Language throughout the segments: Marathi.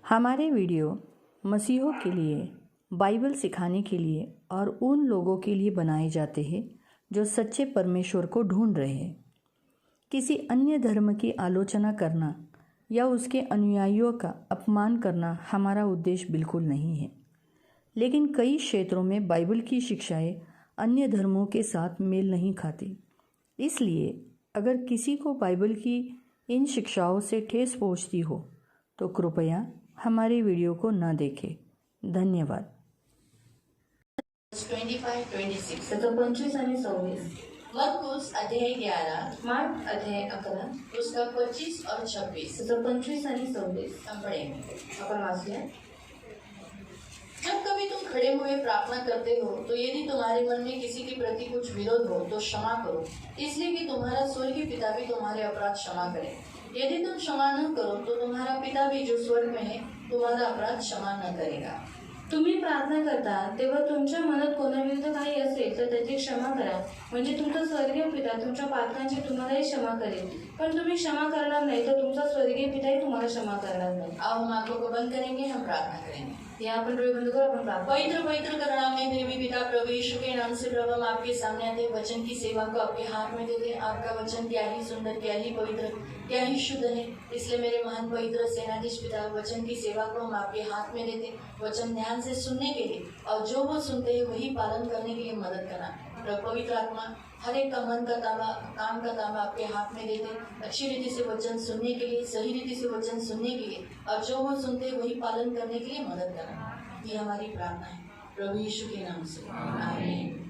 हमारे वीडियो मसीहों के लिए, बाइबल सिखाने के लिए और उन लोगों के लिए बनाए जाते हैं जो सच्चे परमेश्वर को ढूंढ रहे हैं। किसी अन्य धर्म की आलोचना करना या उसके अनुयायियों का अपमान करना हमारा उद्देश्य बिल्कुल नहीं है। लेकिन कई क्षेत्रों में बाइबल की शिक्षाएं अन्य धर्मों के साथ मेल नहीं खाती। इसलिए अगर किसी को बाइबल की इन शिक्षाओं से ठेस पहुंचती हो तो कृपया हमारे वीडियो को न देखें। धन्यवाद। 25-26 25 आणि 26 मरकुस अध्याय 11 मार्क अध्याय 11 उसका 25 और 26 25 आणि 26 हम पढ़ेंगे। आपण वाचूया। जब कभी तुम खड़े हुए प्रार्थना करते हो तो यदि तुम्हारे मन में किसी के प्रति कुछ विरोध हो तो क्षमा करो, इसलिए कि तुम्हारा स्वर्गीय पिता भी तुम्हारे अपराध क्षमा करे। यदि तुम क्षमा न करो तो तुम्हारा पिता भी जो स्वर्ग में है तुम्हारा अपराध क्षमा न करेगा। तुम्ही प्रार्थना करता तेव्हा तुमच्या मनात कोणाविरुद्ध काही असेल तर त्याची क्षमा करा, म्हणजे तुमचा स्वर्गीय पिता तुमच्या पातकांची तुम्हालाही क्षमा करेल। पण तुम्ही क्षमा करणार नाही तर तुमचा स्वर्गीय पिताही तुम्हाला क्षमा करणार नाही। अब हम आंखों को बंद करेंगे, हम प्रार्थना करेंगे। या आपण डोळे बंद करू, आपण प्रार्थना। पवित्र पवित्र करुणा में देवी पिता प्रभु यीशु के नाम से प्रभु हम आपके सामने आते वचन की सेवा को आपके हाथ में देते। आपका वचन क्या ही सुंदर, क्या ही पवित्र, क्या ही शुद्ध है। इसलिए मेरे महान पवित्र सेनाधीश पिता वचन की सेवा को हम आपके हाथ में देते, वचन ध्यान से सुनने के लिए और जो वो सुनते हैं वही पालन करने के लिए मदद करना। पवित्र आत्मा हर एक का मन का काम का ताबा आपके हाथ में देते, अच्छी रीति से वचन सुनने के लिए, सही रीति से वचन सुनने के लिए और जो वो सुनते वही पालन करने के लिए मदद करना। ये हमारी प्रार्थना है प्रभु यीशु के नाम से, आमीन।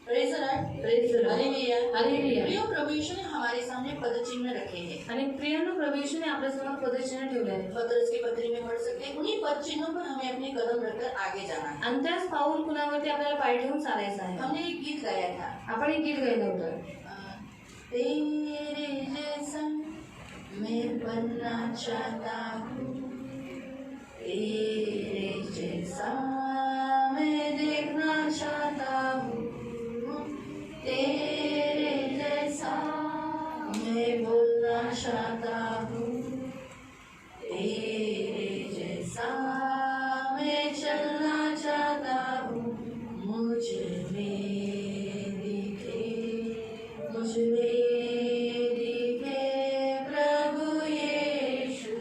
Praise the Lord, praise the Lord, hallelujah, hallelujah. प्रिय प्रभु यीशु ने हमारे सामने पद चिन्ह रखे हैं आणि प्रियांनो प्रभू येशूने आपल्या समोर पदचिन्ह ठेवले आहे। पत्रस की पत्री में पढ़ सकते हैं। उन्हीं पद चिन्हों पर हमें अपने कदम रखकर आगे जाना है। आणि त्याच पाऊल खुणावरती आपल्याला पाय ठेवून चालायचं आहे। हमने एक गीत गाया था, आपण एक गीत गायलं होतं, तेरे जैसा मैं बनना चाहता हूँ, तेरे जैसा मैं देखना चाहता हूँ, तेरे जैसा मैं बोलना चाहता हूँ, तेरे जैसा मैं चलना चाहता हूँ। मुझ में दिखे, मुझ में दिखे प्रभु यीशु।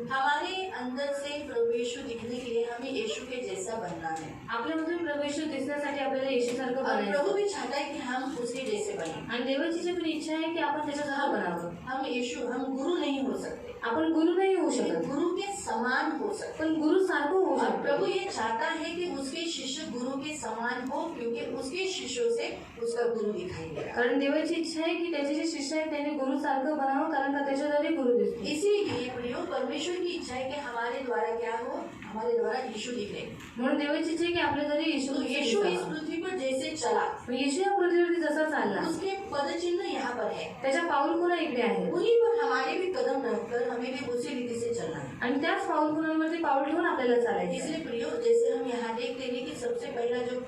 हमारे अंदर से प्रभु यीशु दिखने के लिए हमें यीशु के जैसा बनना है। आपल्यामधून प्रभू येशू दिसण्यासाठी आपल्याला येशूसारखं और बनायचं। प्रभु भी चाहता है कि हम उसके जैसे बने। आणि देवाची जी पण इच्छा आहे की आपण त्याच्यासारखं बनावं। हम गुरु नहीं हो सकते, आपण गुरु नाही होऊ शकत, गुरु के समान हो सकते, पण गुरु सारखं होऊ और शकतो। प्रभु ये चाहता है कि उसके शिष्य गुरु के समान हो, क्योंकि उसके शिष्यों से उसका गुरु दिखाई देगा। कारण देवाची इच्छा आहे की त्याचे जे शिष्य आहेत त्यांनी गुरु सारखं बनावं, कारण का त्याच्याद्वारे गुरु दिसतो। इसीलिए प्रियो परमेश्वर की इच्छा है कि हमारे द्वारा क्या हो, हमारे द्वारा यीशु दिखे। म्हणून देवाची इच्छा आहे की आपल्याद्वारे येशू तो यीशु इस पृथ्वी पर जैसे चला, येशू या पृथ्वीवरती जसा चालला उसके पद चिन्ह यहाँ पर है, त्याच्या पाऊल खुणा इकडे आहे, उन्हीं पर हमारे भी कदम रखकर हमें भी उसी रीति से चलना है। आणि त्याच पाऊल खुणांवरती पाऊल ठेवून आपल्याला चालायचं। इसलिए प्रियो जैसे हम यहाँ देखते हैं कि सबसे पहला जो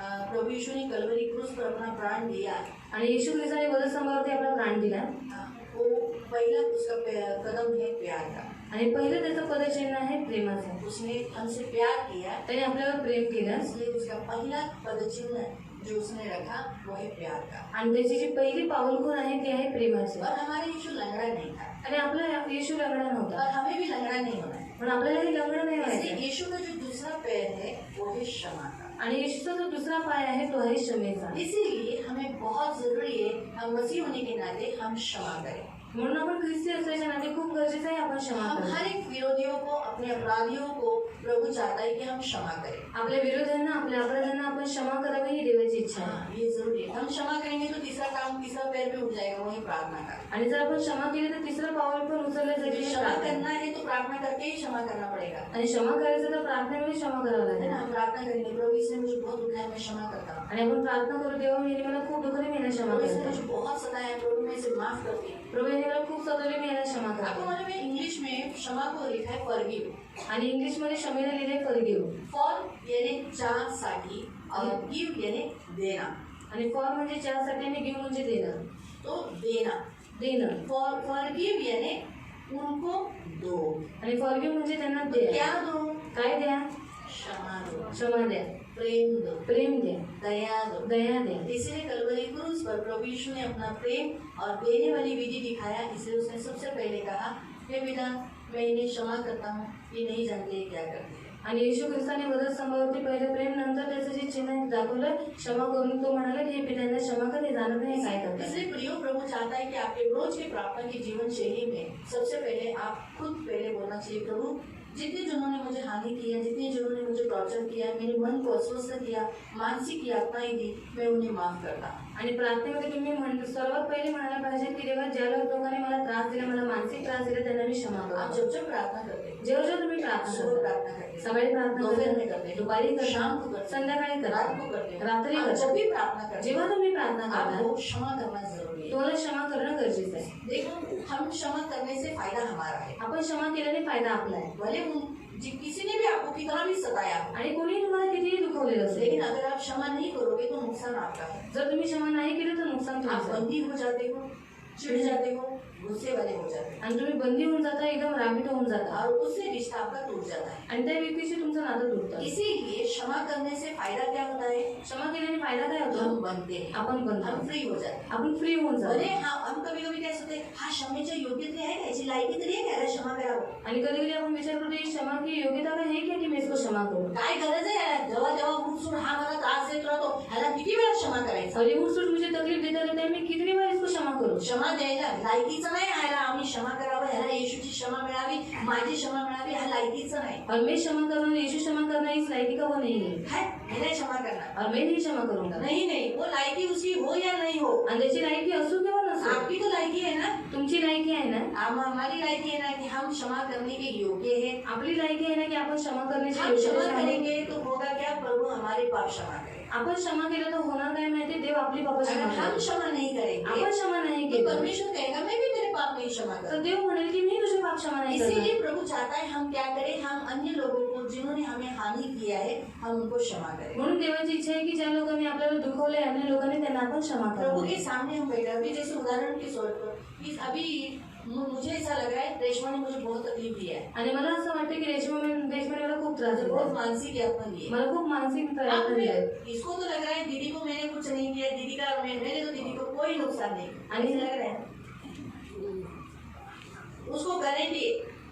प्रभु यीशु ने कलवरी क्रूस पर अपना प्राण दिया आणि येशू ख्रिस्ताने वधस्तंभावरती आपला प्राण दिला, वो पहला उसका कदम है प्यार का। आणि पहिलं त्याचं पदचिन्ह आहे प्रेमाचं। उसने हमसे प्यार किया, त्याने आपल्यावर प्रेम केलं, इसलिए उसका पहला पदचिन्ह जो उसने रखा वो है प्यार का। आणि त्याची जी पहिली पाऊल खूण आहे ती आहे प्रेमाची। और हमारे यीशु लंगड़ा नहीं था, आणि आपला येशू लंगडा नव्हता, और हमें भी लंगड़ा नहीं होना है। पण आपल्यालाही लंगडा नाही इसलिए व्हायचं। यीशु का जो दूसरा पैर है वो है क्षमा का। आणि येशूचा जो दुसरा पाय आहे तो आहे क्षमेचा। इसीलिए हमें बहुत जरूरी है हम मसीह होने के नाते हम क्षमा करें। म्हणून आपण ख्रिस्ती असल्याच्या नाते खूप गरजेचं आहे आपण क्षमा हम करू। हर एक विरोधियों को, अपने अपराधियों को प्रभु चाहता है कि हम क्षमा करें। आपल्या विरोधांना, आपल्या अपराधांना आपण क्षमा करावी ही देवाची इच्छा आहे। हाँ, ये जरूरी है। हम क्षमा करेंगे तो तीसरा काम, तीसरा पैर भी उठ जाएगा, वही प्रार्थना का। आणि जर आपण क्षमा केली तर तिसरं पाऊल पण उचललं यदि जाईल। क्षमा करना है तो प्रार्थना करके ही क्षमा करना पड़ेगा, आणि क्षमा करायचं तर प्रार्थनेमध्ये क्षमा करावं है लागेल। ना। हम प्रार्थना करेंगे, प्रभु इसने मुझे बहुत दुखाया, मैं क्षमा करता हूँ। आणि आपण प्रार्थना करू, देवा मी मला खूप दुखले, मी क्षमा प्रभु इसने करते। मुझे बहुत सताया, प्रभु मैं इसे माफ करती हूँ। प्रभू यांनी मला खूप सतावले, मी क्षमा आपको करते। मालूम है इंग्लिश में क्षमा को लिखा है फॉरगिव। आणि इंग्लिश मध्ये क्षमेला लिहिले फॉरगिव। फॉर यानी साठी और गिव यानी देना, आणि फॉर म्हणजे ज्यासाठी आणि गिव म्हणजे देणं, तो देना। देणं। फॉरगिव यानी उनको दो। आणि फॉरगिव्ह म्हणजे त्यांना द्या. क्या दो? काय द्या? क्षमा दो, क्षमा द्या, प्रेम दो, प्रेम द्या, दया दो। दया द्या. इसलिए कलवरी क्रूस पर प्रभु यीशु ने अपना प्रेम और देने वाली विधि दिखाया। इसलिए उसने सबसे पहले कहा, हे पिता, मैं इन्हें क्षमा करता हूँ, ये नहीं जानते ये क्या करते हैं। आणि येशू ख्रिस्ताने वधू स्तंभावरती पहिले प्रेम, नंतर त्याचं जे चिन्ह दाखवलं क्षमा करून तो म्हणाला की हे पित्यांना क्षमा कर, हे जाणत नाही काय करतात. इसलिए प्रियो, प्रभु चाहता है कि आपके रोज की प्रार्थना की जीवन शैली में सबसे पहले आप खुद पहले बोलना चाहिए, प्रभु जितने जिन्होंने मुझे हानि की है, जितने जिन्होंने मुझे टॉर्चर किया है, मेरे मन को अस्वस्थ किया, मानसिक यातनाएं दी, मैं उन्हें माफ करता हूँ। आणि प्रार्थनेमध्ये तुम्ही सर्वात पहिले म्हणायला पाहिजे की देवा ज्या लोकांनी मला त्रास दिला, मला मानसिक त्रास दिला, त्यांना मी क्षमा आप करतो. जब जब प्रार्थना करते हैं, जेव्हा जेव्हा तुम्ही प्रार्थना सुबह करता, प्रार्थना करते हैं, सकाळी प्रार्थना दोपहर में करता, करते हैं, दुपारी शाम करता, को करते हैं, संध्याकाळी रात करता, को करते हैं, रात्री आप करता. जब भी प्रार्थना करते जेव्हा हैं, तुम्ही प्रार्थना करता आपको क्षमा करना जरूरी है। तुम्हाला क्षमा करणं गरजेचं आहे. देखो, हम क्षमा करने से फायदा हमारा है। आपण क्षमा केल्याने फायदा आपला आहे. भले किसी ने भी आपको कितना भी सताया, आणि कोणीही तुम्हाला कितीही दुखवलेलं असेल, लेकिन अगर आप क्षमा नहीं करोगे तो नुकसान आपका है। जर तुम्ही क्षमा नाही केली तर नुकसान आप तुमचं आहे. बंदी हो जाते हो, चिढ़ जाते हो, गुस्से वाले हो जाते हो, आणि तुम्ही बंदी होऊन जाता, एकदम रागीट होऊन जाता, और उससे रिश्ता आपका टूट जाता है। आणि त्या व्यक्तीशी तुमचं नातं तुटतं. इसीलिए क्षमा करने से फायदा क्या होता है? क्षमा केल्याने फायदा काय हम होतो? बनते हैं, आपण बनतो, हम फ्री हो जाते हैं। आपण फ्री होऊन भले जातो. हाँ, हम कभी कभी काय होते, हा क्षमेच्या योग्यता आहे का, याची लायकी तरी आहे का याला क्षमा करावं? आणि कधी कधी आपण विचार करतो की क्षमा की योग्यता काय आहे की मी इसको क्षमा करू. काय गरज आहे याला? जेव्हा जेव्हा उठसूट हा मला त्रास देत राहतो, ह्याला किती वेळा क्षमा करायचं? और ये उठसूट मुझे तकलीफ देता रहता है, मैं कितनी बार इसको क्षमा करूं. क्षमा द्यायला लायकीचं नाही ह्याला, आम्ही क्षमा करावं, ह्याला येशूची क्षमा मिळावी, माझी क्षमा मिळावी, ह्या लायकीचं नाही. और मैं क्षमा करना, यीशु क्षमा करना इस लायकी का वो नहीं है, है मी नाही क्षमा करणार. और मैं नहीं क्षमा करूंगा. नहीं नहीं, वो लायकी उसकी हो या नहीं हो, आणि त्याची लायकी असू किंवा नसो, आपकी तो लायकी है ना, तुमची लायकी आहे ना, हमारी लायकी है ना कि हम क्षमा करने के योग्य है. आपली लायकी आहे ना की आपण क्षमा करण्याची हम क्षमा योग्यता आहे. करेंगे तो होगा क्या? प्रभु हमारे पाप क्षमा करेगा. आपण क्षमा केलं तर होणार काय माहिती, देव आपली पाप क्षमा अगर हम करेल. क्षमा नहीं करेंगे आपण क्षमा नाही तो केलं परमेश्वर कहेगा मैं भी तेरे पाप नहीं क्षमा तर करूँ. देव म्हणेल की मी तुझे पाप क्षमा नाही करणार. इसीलिए प्रभु चाहता है हम क्या करें, हम अन्य लोगों को जिन्होंने हमें हानि किया है हम उनको क्षमा करें. म्हणून देवाची इच्छा आहे की ज्या लोकांनी आपल्याला दुखवले, अन्य लोकांनी त्यांना आपण क्षमा प्रभु करावी. के सामने हम बैठे अभी जैसे उदाहरण के तौर पर कि अभी मुझे ऐसा लग रहा है रेशमा ने मुझे बहुत तकलीफ दिया है, आणि मला असं वाटतं की रेशमाने मला खूप त्रास मुझे दिला, बहुत मानसिक यातना दी है. मला खूप मानसिक अब त्रास दिला. इसको तो लग रहा है दीदी को मैंने कुछ नहीं किया, दीदी का मैंने तो दीदी को कोई नुकसान नहीं किया. आणि लग रहा है उसको गारंटी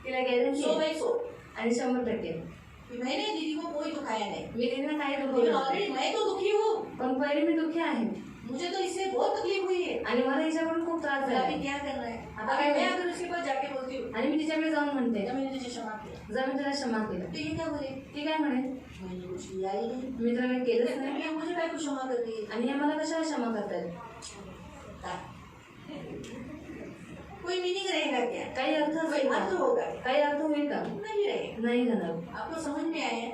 तिला गॅरंटी 100/100 आणि 100% कि मैंने दीदी को कोई दुखाया नहीं. मी तिला काही लेकिन दुखवलं, ऑलरेडी मैं तो दुखी हूँ, पण पहिले मी दुःखी आहे मुझे तो इससे बहुत तकलीफ हुई है. आणि मला हिच्याकडून खूप त्रास अभी झाला. क्या करना है? आता अगर काय मैं करू? अगर उसके पास जाके बोलती हूँ आणि मी तिच्याकडे जाऊन म्हणते या मैंने तुझे क्षमा किया, जा मी तुला क्षमा केलं, तो ये क्या बोले? ती काय म्हणेल मैंने कुछ किया ही नहीं, मी तुला काही केलंच नाही, ये मुझे काय को क्षमा कर दी. आणि हे मला कशाला क्षमा करतात. कोई मीनिंग रहेगा क्या? काही अर्थ कोई असेल अर्थ का? होगा? काही अर्थ होईल का? नहीं रहेगा. नाही जाणार. आपको समझ में आया?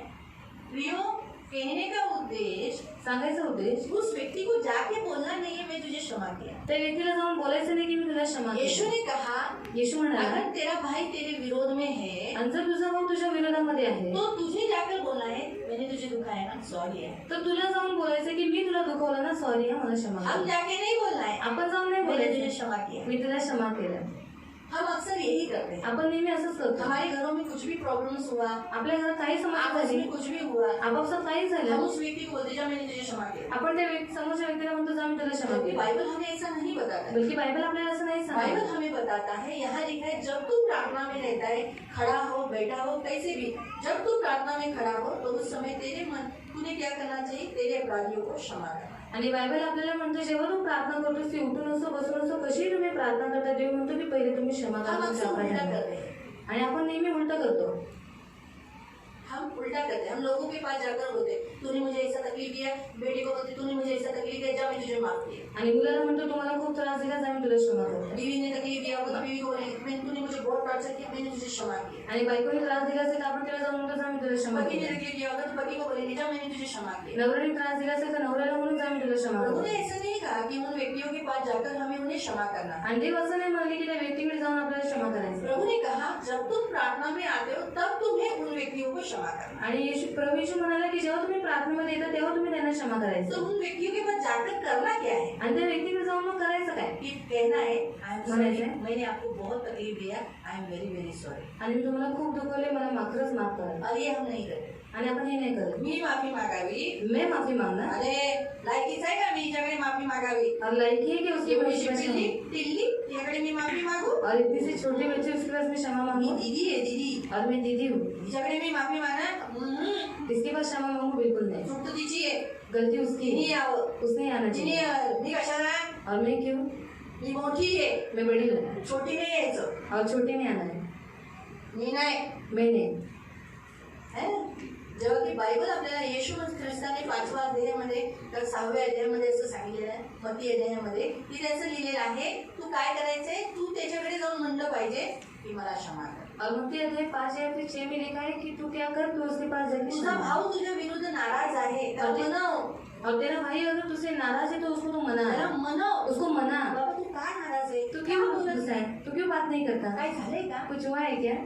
प्रियो, कहने का उद्देश्य सांगायचा उद्देश उस व्यक्ति को जाके बोलना नहीं है मैं तुझे क्षमा किया. त्या व्यक्तीला जाऊन बोलायचं नाही की मी तुला क्षमा यीशु केलं. ने कहा येशू म्हणाला अगर तेरा भाई तेरे विरोध में है आणि जर तुझा भाऊ तुझ्या विरोधामध्ये आहे तो तुझे जाकर बोलना है मैंने तुझे दुखाया ना, सॉरी है. तर तुला जाऊन बोलायचं की मी तुला दुखवलं ना, सॉरी मला क्षमा हम कर. जाके नहीं बोलना है आपण जाऊन नाही मैंने तुझे बोलायचं क्षमा किया. मी तुला क्षमा केलं. हम अक्सर यही करते हैं. आपण नेहमी असंच करतो. हमारे घरों में कुछ भी प्रॉब्लम्स हुआ, आपल्या घरात काही समस्या आपस झाली, में कुछ भी हुआ, आपापसात काही हम झालं, उस व्यक्ति को बोलते जा मैंने तुझे क्षमा किया. आपण त्या समोरच्या व्यक्तीला म्हणतो जा मी तुला क्षमा क्योंकि केलं. बाइबल हमें ऐसा नहीं बताता. बल्कि बायबल आपल्याला असं नाही बाइबल सांगत. हमें बताता है, यहाँ लिखा है जब तू प्रार्थना में रहता है, खड़ा हो बैठा हो कैसे भी, जब तू प्रार्थना में खड़ा हो तो उस समय तेरे मन तूने क्या करना चाहिए, तेरे अपराधियों को क्षमा करना. आणि बायबल आपल्याला म्हणतो जेव्हा तू प्रार्थना करतोस ती उठून असो बसून असो कशी तुम्ही प्रार्थना करता, देव म्हणतो की पहिले तुम्ही क्षमा हम करा अक्सर तुमच्या उल्टा अपराधांना. कर रहे हैं. आणि आपण नेहमी उलट करतो. हम उल्टा करते हैं. हम लोगों के पास जाकर बोलते तूने मुझे ऐसा तकलीफ दिया, बेटी को बोलते तूने मुझे ऐसा तकलीफ दिया, जा मैं तुझे माफ किया. आणि मुलाला म्हणतो तुम्हाला खूप त्रास दिला जा मी तुला क्षमा करतो. बीवी ने तकलीफ दिया होगा तो बीवी को बोलेंगे तूने मुझे बहुत टॉर्चर किया, मैंने तुझे क्षमा किया. आणि बायकोने त्रास दिला असेल तर आपण तिला जाऊन म्हणतो जा मी तुला क्षमा पति ने केलं. तकलीफ दिया होगा तो पति को बोलेंगे जा मैंने तुझे क्षमा किया. नवऱ्याने त्रास दिला असेल तर नवऱ्याला म्हणून जा मी तुला क्षमा प्रभु करतो. ने ऐसा नहीं कहा कि उन व्यक्तियों के पास जाकर हमें उन्हें क्षमा करना. आणि देव असं नाही म्हणले की त्या व्यक्तीकडे जाऊन आपल्याला क्षमा करायचं. प्रभु ने कहा जब तुम प्रार्थना में आते हो तब तुम्हें उन व्यक्तियों को क्षमा क्षमा करना। आणि प्रभू येशू म्हणाला की जेव्हा तुम्ही प्रार्थनेमध्ये येता तेव्हा तुम्ही त्यांना क्षमा तो करायचं. उन व्यक्तियों के पास जाकर करना क्या है? आणि त्या व्यक्तीकडे जाऊन मग करायचं काय? कि कहना है आई एम सॉरी, म्हणायचं मैंने आपको बहुत तकलीफ दिया, I am very very sorry. आणि मी तुम्हाला खूप दुखवले, मला खरंच माफ करा. और ये हम नहीं करते. आणि आपण हे नाही करत. मी माफी मागावी, मैं माफी मांगना. अरे लायकीच आहे का मी हिच्याकडे माफी मागावी? और लायकी है कि उसके एवढी पास मैं टिल्ली क्षमा- टिल्ली तिच्याकडे मी माफी मागू? और इतनी सी छोटी बच्ची उसके पास मैं क्षमा मी मांगू. दीदी आहे दीदी, और मैं दीदी हूँ, हिच्याकडे मी माफी मागणार? इसके पास क्षमा मांगू बिल्कुल नहीं. चूक तो तिची आहे, गलती उसकी तिने है, यावं, उसने आना तिने चाहिए. यावं. मी कशाला? और मैं क्यों? मी मोठी आहे, मैं बड़ी हूँ छोटी नाही यायचं. और छोटी नहीं आना है. मी नाही मैंने है ना? जेव्हा की बायबल आपल्याला येशू ख्रिस्ताने 5व्या अध्यायामध्ये तर 6व्या अध्यायामध्ये असं सांगितलेलं आहे, मत्ती अध्यायामध्ये की त्याचं लिहिलेलं आहे, तू काय करायचंय, तू त्याच्याकडे जाऊन म्हणलं पाहिजे की मला क्षमा कर. और मत्ती अध्याय 5 या फिर 6 में लिखा है कि तू क्या कर, तू उसके पास जाके तुझा क्षमा. भाऊ तुझ्या विरुद्ध नाराज आहे तर अरे. मनव, और तेरा भाई अगर तुझसे नाराज है तो उसको तू मना. त्याला मनव. उसको मना. बाबा तू का नाराज आहे, तू का क्यों बोलत गुस्सा नाही? है, तू क्यों बात नहीं करता, काय झालंय का, कुछ हुआ है क्या,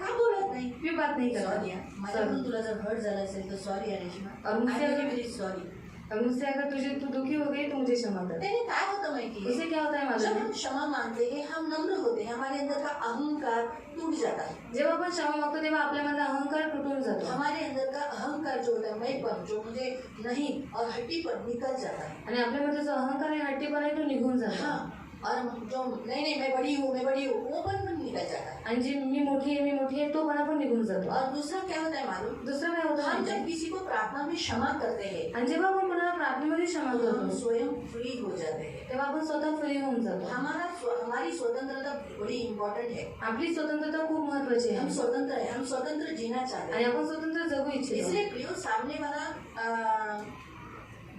का बोलत नाही? क्यों बात नहीं करता. सॉरी, माझ्याकडून तुला जर हर्ट झाला असेल तर सॉरी रेश्मा, और मुझसे आय एम अगर- व्हेरी सॉरी. और मुझसे अगर तू दुखी हो गई तो मुझे क्षमा कर. त्याने काय होतं माहिती उससे क्या होता है जब मालूम हम है, क्षमा मांगते हैं हम नम्र होते हैं, हमारे अंदर का अहंकार टूट जाता है. जेव्हा आपण क्षमा मागतो तेव्हा आपल्यामधला अहंकार तुटून जातो. हमारे अंदर का अहंकार जो होता है, मैंपन जो मुझे नहीं और हट्टीपन निकल जाता है. आणि आपल्यामध्ये जो अहंकार आहे, हट्टीपणा आहे, तो निघून जातो. हाँ, और जो नहीं मैं बड़ी हूँ वो पण निकल जाता है. आणि जी मी मोठी आहे तो पणा पण निघून जातो. और दूसरा क्या होता है मालूम, दुसरं काय होतं हम माहिती जब आहे? किसी को प्रार्थना में क्षमा करते हैं आणि जेव्हा आपण कोणाला प्रार्थनेमध्ये क्षमा हम करतो स्वयं फ्री हो जाते हैं. तेव्हा आपण स्वतः फ्री होऊन जातो. हमारी स्वतंत्रता बड़ी इम्पोर्टेंट है. आपली स्वतंत्रता खूप महत्वाची हम आहे स्वतंत्र है, हम स्वतंत्र जीना चाहते आणि हैं. आपण स्वतंत्र जगू इच्छितो. इसलिए प्रियो सामने वाला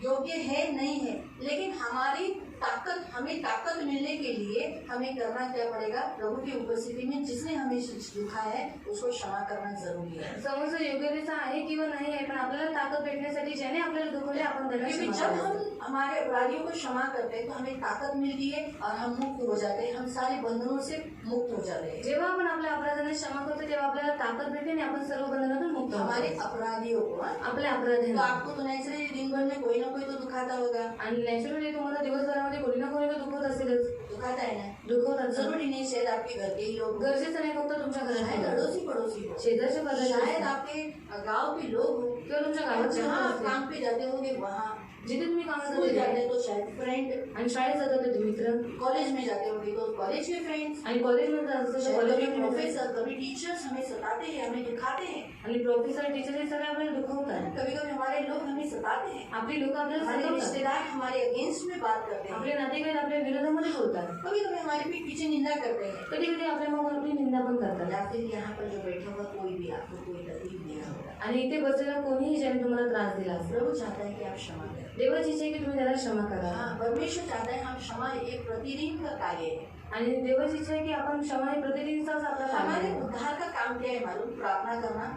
योग्य है नहीं है, लेकिन हमें ताकत मिलने के लिए हमें करना क्या पड़ेगा, प्रभु की उपस्थिति में जिसने हमें दुखा है उसको क्षमा करना जरूरी है. समज योग्यतेचा आहे किंवा नाही आहे, पण आपल्याला ताकद भेटण्यासाठी ज्याने आपल्याला दुखवले आपण त्याला क्योंकि क्षमा जब करायचं. हम हमारे अपराधियों को क्षमा करते हैं तो हमें ताकत मिलती है और हम मुक्त हो जाते हैं, हम सारे बंधनों से मुक्त हो जाते हैं. जेव्हा आपण आपल्या अपराधांना क्षमा करतो तेव्हा आपल्याला ताकद भेटते आणि आपण सर्व बंधनातून मुक्त हमारे होतो. अपराधियों को आपल्या तो अपराधांना आपको तो नेचुरली दिन भर में कोई ना कोई तो दुखाता होगा, आणि नॅचरली तुम्हाला दिवसभरामध्ये कोणी ना कोणी तर दुखत असेलच. दुखाता है ना. दुखवतात. जरूरी नहीं शायद आपके घर के ही लोग, गरजेचं नाही फक्त तुमच्या शायद घरात, अड़ोसी पड़ोसी हो, शेजारच्या शायद पदार्थ आपके गांव के लोग हो, किंवा तुमच्या गावात जहाँ आप असतील. काम पे जाते होंगे वहाँ, जिथे तुम्ही कामाला स्कूल जाते जाते हैं तो शायद फ्रेंड, आणि शाळेत जातात ते मित्र कॉलेज में जाते होंगे तो कॉलेज के फ्रेंड्स, आणि कॉलेजमध्ये जात असतात शायद कॉलेज कभी प्रोफेसर, कभी टीचर्स हमें सताते हैं, हमें दिखाते हैं. आणि प्रोफेसर टीचर हे सगळे आपल्याला दुखवतात. कभी कभी हमारे लोग हमें सताते हैं, आपली लोक आपल्याला हमारे सतावतात. रिश्तेदार हमारे अगेंस्ट में बात करते हैं, आपले नातेवाईक आपल्या विरोधामध्ये बोलतात. कभी कभी हमारे पीठ पीछे निंदा करते हैं. कधी कधी आपल्या मग आपली निंदा पण करतात. या फिर यहाँ पर जो बैठा हुआ कोई भी आपको कोई तकलीफ दिया होगा, आणि इथे बसलेला कोणीही ज्याने तुम्हाला त्रास दिला असेल, प्रभु चाहता है कि आप क्षमा करें. देवाची इच्छा आहे की तुम्ही त्याला क्षमा करा. हाँ, परमेश्वर चाहता है हम क्षमा एक प्रतिदिन का कार्य है. आणि देवाची इच्छा आहे की आपण क्षमा हे प्रतिदिनचाच आपला कार्य हमारे आहे. उद्धार का काम क्या है मालूम, प्रार्थना करना,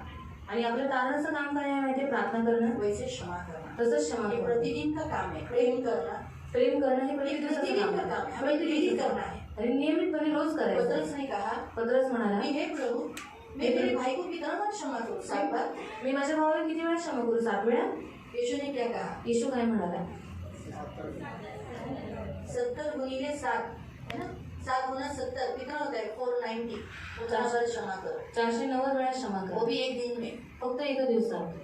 आणि आपल्या तारणाचं काम काय आहे माहिती, प्रार्थना करणं, वैसे क्षमा करना. तसंच क्षमा ये करणं. प्रतिदिन का काम है. प्रेम करना प्रेम करणं हे ये प्रतिदिनचं प्रतिदिन काम का आहे. काम है, हमें डेली करना प्रतिदिन है. आणि नियमितपणे रोज करायचं. पतरस ने कहा पत्रस म्हणाला, कि हे प्रभु मैं मेरे भाई को कितना बार क्षमा करूं, 7 बार. मी माझ्या भावाला किती वेळा क्षमा करू, 7 वेळा. यीशु ने क्या कहा, येशू काय म्हणाला, 70 गुणिले 7 है ना, 7 गुना 70 कितना होता है, 490. उतना बार क्षमा करो, 490 वेळा क्षमा वो करा, भी एक दिन में. फक्त एका दिवसात.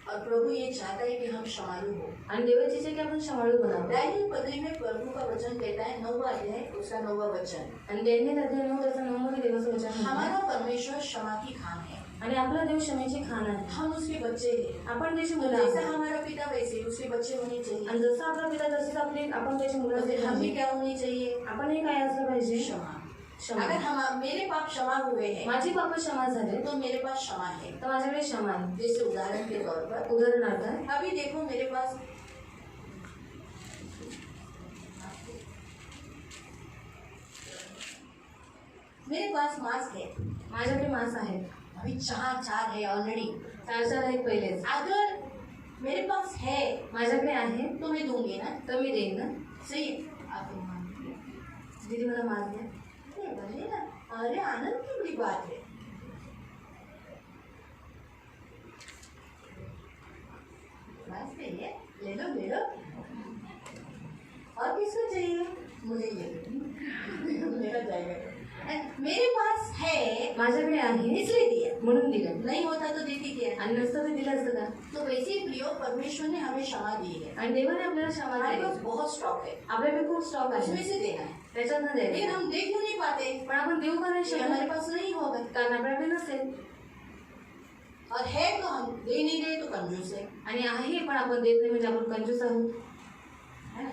और प्रभु ये चाहता है कि हम क्षमालु हो. आणि देवाची इच्छा आहे की आपण क्षमाळू बनावं. दानियल पत्री में प्रभु का वचन कहता है, 9वां अध्याय उसका 9वां वचन, आणि दानियल अध्याय 9 त्याचा 9 मध्ये देवाचं वचन आहे. हमारा परमेश्वर क्षमा की खान है. आणि आपला देव क्षमेची खान आहे. हम उसके बच्चे हैं. आपण त्याची तो मुलं जैसा आहोत. हमारा पिता वैसे ही उसके बच्चे होने चाहिए. आणि जसं आपला पिता तसेच आपण त्याची मुलं तो असली फिर हम भी पाहिजे. क्या होनी चाहिए, आपण हे काय असलं पाहिजे, क्षमा. क्षमा. अगर हम मेरे पाप क्षमा हुए हैं माझी पाप क्षमा झाले तो मेरे पास क्षमा है. तर माझ्याकडे क्षमा आहे. जैसे उदाहरण के तौर पर उदाहरणार्थ अभी देखो मेरे पास मास्क है, माझ्याकडे मांस आहे. अभी 4 है ऑलरेडी. 4 आहेत पहिलेच. अगर मेरे पास है माझ्याकडे आहे तो मैं दूंगी ना. तर मी देईन ना. सही है. आप मांगिए. दीदी मला मांस द्या. अरे ना, अरे आनंद की बड़ी बात है. पास नहीं है, ले लो ले लो। और किसको चाहिए? मुझे ये मेरा जाएगा। मेरे पास है, माझ्याकडे आहे इसलिए दिया, म्हणून दिलं, नहीं होता तो देती क्या? आणि नसतं तर दिलं असतं का? तो वैसे ही प्रियो परमेश्वर ने हमें क्षमा दी है। आणि देवाने आपल्याला क्षमा हमारे दिली, पास बहुत स्टॉक है, आपल्याकडे खूप स्टॉक उसमें आहे, से देना है। त्याच्यात न लेकिन द्यायचं, हम दे क्यों नहीं पाते? पण आपण देऊ का नाही ये हमारे शकत? पास नहीं होगा, कारण आपल्याकडे नसेल, और है तो हम दे नहीं रहे तो कंजूस है, आणि आहे पण आपण देत नाही म्हणजे आपण कंजूस आहोत, है ना?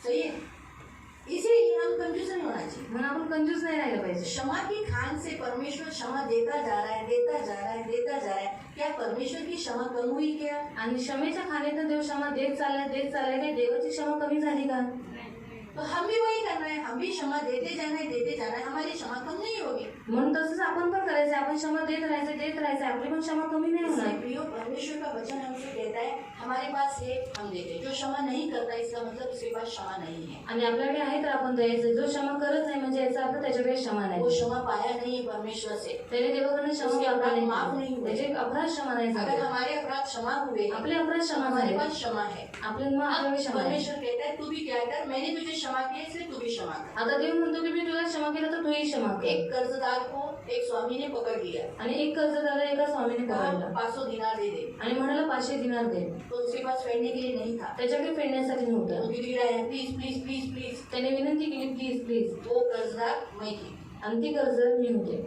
सही है, इसीलिए हम कंजूस नहीं होना चाहिए। म्हणून आपण कंजूस नाही राहिलं पाहिजे। क्षमा की खान से परमेश्वर क्षमा देता जा रहा है, देता जा रहा है, देता जा रहा है। क्या परमेश्वर की क्षमा कम हुई क्या? आणि क्षमेच्या खाण्यातून देव क्षमा देत चाललाय, काही देवाची क्षमा कमी झाली का? तो हम भी वही करना है, हम भी क्षमा देते जाना है, हमारी क्षमा कम नहीं होगी। म्हणून तसंच आपण पण करायचं, आपण क्षमा देत राहायचं, आपली पण क्षमा कमी नाही होणार। इसलिए प्रियो परमेश्वर का वचन हमसे कहता है हमारे पास है हम देते, जो क्षमा नहीं करता इसका मतलब उसके पास क्षमा नहीं है। आणि आपल्याकडे आहे तर आपण द्यायचं, जो क्षमा करत नाही म्हणजे याचा अर्थ त्याच्याकडे क्षमा नाही, वो क्षमा पाया नहीं है परमेश्वर से, त्याने देवाकडे क्षमा उसके मागला अपराध नाही, माफ नहीं हुए। त्याचे अपराध क्षमा नाही अगर झाले, हमारे अपराध क्षमा हुए, आपले अपराध क्षमा हमारे झाले, पास क्षमा है। आपल्याकडे क्षमा आहे। परमेश्वर कहता है तू भी क्या कर, मैंने तुझे क्षमा किया इसलिए तू भी क्षमा कर। आता देव म्हणतो की मी तुला क्षमा केलं तर तूही क्षमा कर। एक कर्जदार को एक स्वामी ने पकड़ लिया, आणि एक कर्जदार एका स्वामीने पकडला 500 दिनार दे दे, आणि म्हणाला 500 दिनार दे, तो उसके पास फेडने के लिए नहीं था, त्याच्याकडे फेडण्यासाठी तो नव्हतं, गिड़गिड़ा है प्लीज प्लीज प्लीज प्लीज। त्याने विनंती केली प्लीज प्लीज, वो कर्जदार मैं थी, आणि ती कर्जदार मी होते,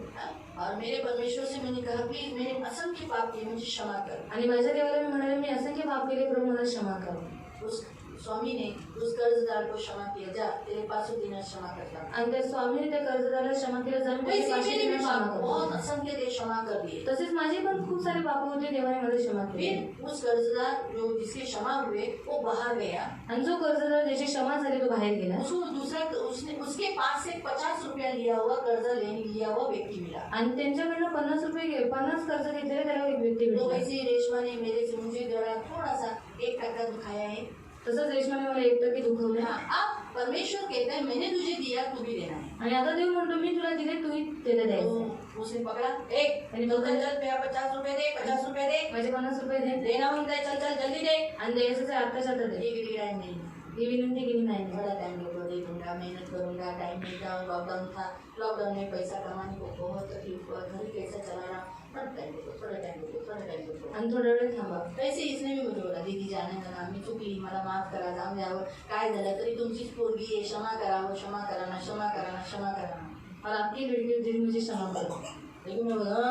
और मेरे परमेश्वर से मैंने कहा प्लीज मैंने असंख्य पाप किए मुझे क्षमा कर। आणि माझ्या देवाला मी म्हणाले मी असंख्य पाप केले, प्रभू मला क्षमा कर। उस स्वामी ने उस कर्जदार को क्षमा किया, जा तेरे 500 दिनार क्षमा करता। आणि त्या स्वामीने त्या कर्जदाराला क्षमा केलं, जाऊन त्याचे वैसे 500 मेरे भी दिनार क्षमा पाप कर। बहुत असंख्य थे, क्षमा कर दिए। तसेच माझे पण खूप सारे पाप होते, देवाने मला क्षमा केली। फिर उस कर्जदार जो जिसके क्षमा हुए वो बाहर गया, आणि जो कर्जदार ज्याची क्षमा झाली तो बाहेर गेला, उसको दूसरा उसने उसके पास से 50 रुपया लिया हुआ कर्जा लिया हुआ व्यक्ति मिला। आणि त्यांच्याकडनं 50 कर्ज घेतलेले त्याला एक व्यक्ती तो भेटला। वैसे ही रेशमा ने मेरे से मुझे जरा थोड़ा सा 1% दुखाया है। तसंच रेशमाने मला 1% दुखवले। हाँ, अब परमेश्वर कहता है मैंने तुझे दिया तू भी देना है। आणि आता देव म्हणतो मी तुला दिले तूही त्याला द्यायचं। तो उसने पकड़ा, एक आणि तो तो चल चल 50 रुपए दे, 50 रुपए दे, माझे 50 रुपये दे, देना मांगता है, चल चल जल्दी दे। आणि द्यायचं आत्ताच्या आता दे। ये गिड़गिड़ाया नहीं, ही विनंती केली नाही। बड़ा टाइम लगेगा, दे दूंगा, मेहनत करूंगा, टाइम मिलता है, लॉकडाउन था, लॉकडाउन में पैसा कमाने को बहुत तकलीफ हुआ, घर कैसा चलाना, थोड़ा टाइम दो, थोड़ा टाइम दो, थोड़ा टाइम दो। आणि थोडा वेळ थांबा। वैसे इसने भी मुझे बोला दीदी जाने का ना, मी चुकली, मला माफ करा, जाऊन द्यावं, काय झालं तरी तुमचीच पोरगी आहे, क्षमा करावं, क्षमा करा ना, क्षमा करा ना, क्षमा करा ना। और आपकी लड़की दिल मुझे क्षमा करो। लेकिन मैं बोला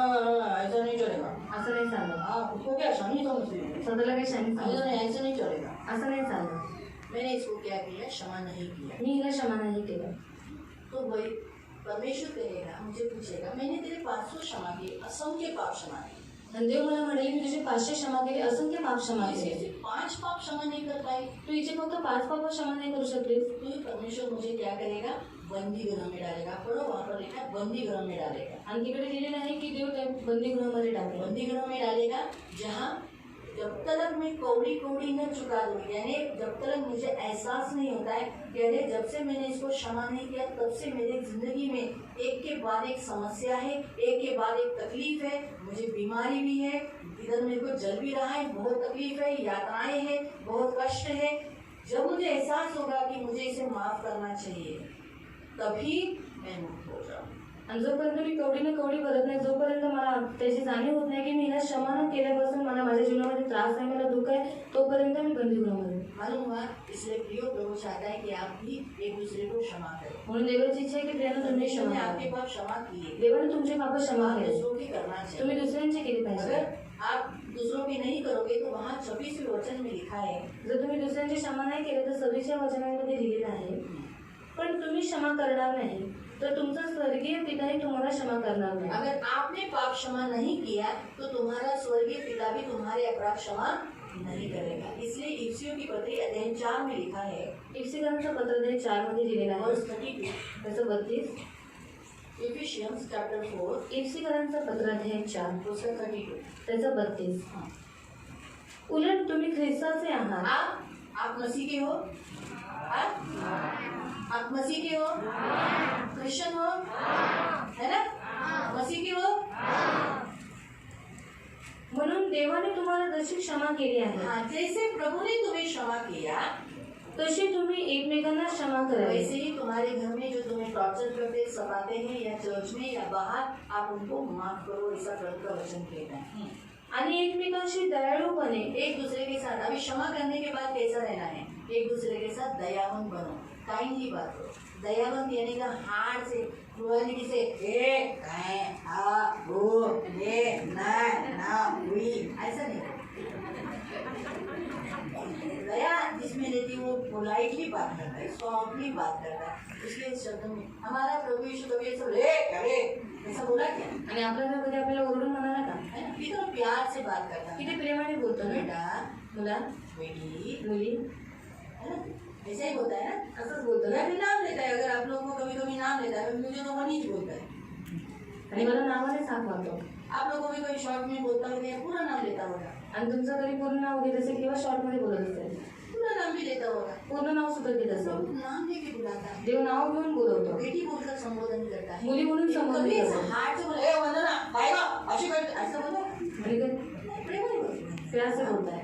ऐसा नहीं चलेगा, असं नाही चालत, हाँ उसको क्या शानी समझते, स्वतःला काही शानी चालत, ऐसा नहीं चलेगा। असं नाही चालत। मैंने इसको क्या किया, क्षमा नहीं किया। मी हिला क्षमा नाही केलं। तो वही परमेश्वर कहेगा, मुझे पूछेगा मैंने तेरे 500 क्षमा किए, असंख्य पाप क्षमा किए, आणि देव मला म्हणाले मी तुझे 500 क्षमा केले, असंख्य पाप क्षमा केले। इसे 5 पाप क्षमा नहीं कर पाई, तू हिचे फक्त 5 पाप क्षमा नाही करू शकलीस, तो ये परमेश्वर मुझे क्या करेगा, बंदी गृह में डालेगा। पढ़ो वहाँ पर लिखा है बंदी गृह में डालेगा। आणि तिकडे लिहिलेलं आहे की देव त्या बंदीगृहामध्ये टाकेल। बंदी गृह में डालेगा जहाँ जब तक मैं कौड़ी कौड़ी न चुका दूँ, यानी जब तक मुझे एहसास नहीं होता है कि अरे जब से मैंने इसको क्षमा नहीं किया तब से मेरी जिंदगी में एक के बाद एक समस्या है, एक के बाद एक तकलीफ है, मुझे बीमारी भी है, इधर मेरे को जल भी रहा है, बहुत तकलीफ है, यात्राएं हैं, बहुत कष्ट है। जब मुझे एहसास होगा कि मुझे इसे माफ करना चाहिए तभी मैं मुक्त हो जाऊँ। आणि जोपर्यंत मी कवडीने कवडी भरत नाही, जोपर्यंत मला त्याची जाणीव होत नाही की मी हिला क्षमा न केल्यापासून मला माझ्या जीवनामध्ये त्रास आहे, मला दुःख आहे, तोपर्यंत मी बंदीगृहामध्ये। मालूम हुआ, इसलिए प्रियो प्रभु चाहता है कि आप भी एक दूसरे को क्षमा करें। म्हणून देवाची इच्छा आहे की प्रियानं तुम्ही परमेश्वर ने क्षमा आपके करा। पाप क्षमा किए, देवाने तुमचे पाप क्षमा आप केले, दूसरों की करना चाहिए। तुम्ही दुसऱ्यांचे केले पाहिजे। अगर आप दूसरों की नहीं करोगे तो वहाँ 26वें वचन में लिखा है, जर तुम्ही दुसऱ्यांची क्षमा नाही केले तर 26व्या वचनामध्ये लिहिलेलं आहे, पण तुम्ही क्षमा करणार नाही तर तुमचा स्वर्गीय पिताही तुम्हाला क्षमा करणार नाही। अगर आपने पाप क्षमा नहीं किया तो तुम्हारा स्वर्गीय पिता भी तुम्हारे अपराध क्षमा नहीं करेगा। इसलिए इफिसियों की पत्री अध्याय 4 में लिखा है, इफिसियोंचं पत्र अध्याय 4 मध्ये लिहिलेलं आहे, वर्स 32, त्याचं 32। इफिशियंस चैप्टर 4 इफिसियोंचं पत्र अध्याय 4 उसका 32। त्याचं 32। उलट तुम्ही ख्रिस्ताचे आहात। आप मसीह के हो, आप मसीह के हो, क्रिश्चियन हो, है ना, मसीह के हो। म्हणून देवाने तुम्हाला जशी क्षमा केली आहे हाँ, जैसे प्रभु ने तुम्हें क्षमा किया तशी तुम्ही एकमेकांना क्षमा करावी. वैसे ही तुम्हारे घर में जो तुम्हें टॉर्चर करते सताते हैं या चर्च में या बाहर आप उनको माफ करो, ऐसा प्रभु का वचन कहता है. आणि एकमेकांशी दयाळूपणे एक दूसरे के साथ अभी क्षमा करने के बाद कैसा रहना है, एक दूसरे के साथ दयावान बनो, काइंडली बात करो. दयावान यानी का हार्ड से क्रुएलिटी से ऐसा नहीं. दया जिसमें रहती है वो पोलाइटली बात करता है, सॉफ्टली बात करता है. इसलिए शब्द में हमारा प्रभु यीशु कभी ऐसा बोला क्या आणि आपल्याला कधी आपल्याला ओरडून म्हणाला का? है ना, कितना प्यार से बात करता है. किती प्रेमाने बोलतो ना बेटा, मुला बेटी, मुली है ना, ऐसा ही होता है ना. असंच बोलतो ना. मैं भी नाम लेता है, अगर आप लोगों को कभी कभी नाम लेता है, मुझे तो मनीष बोलता है. आणि मला नावानेच हाक मारतो. आप लोगों को भी कोई शॉर्ट में बोलता होगा या पूरा नाम लेता होगा, आणि तुमचं कधी पूर्ण नाव घेत असेल किंवा शॉर्ट मध्ये बोलत असेल, पूरा नाम भी लेता होगा. पूर्ण नाव सुद्धा घेत असेल. नाम लेके बुलाता है, देव नाव घेऊन बोलवतो. बेटी बोलकर संबोधन करता है. मुली म्हणून संबोधन कभी करतो. हार्ट से बोला, ए वंदना काय गं अशी कर, ऐसा बोला आणि काय प्रेमाने बोलतो. प्यार से बोलताय.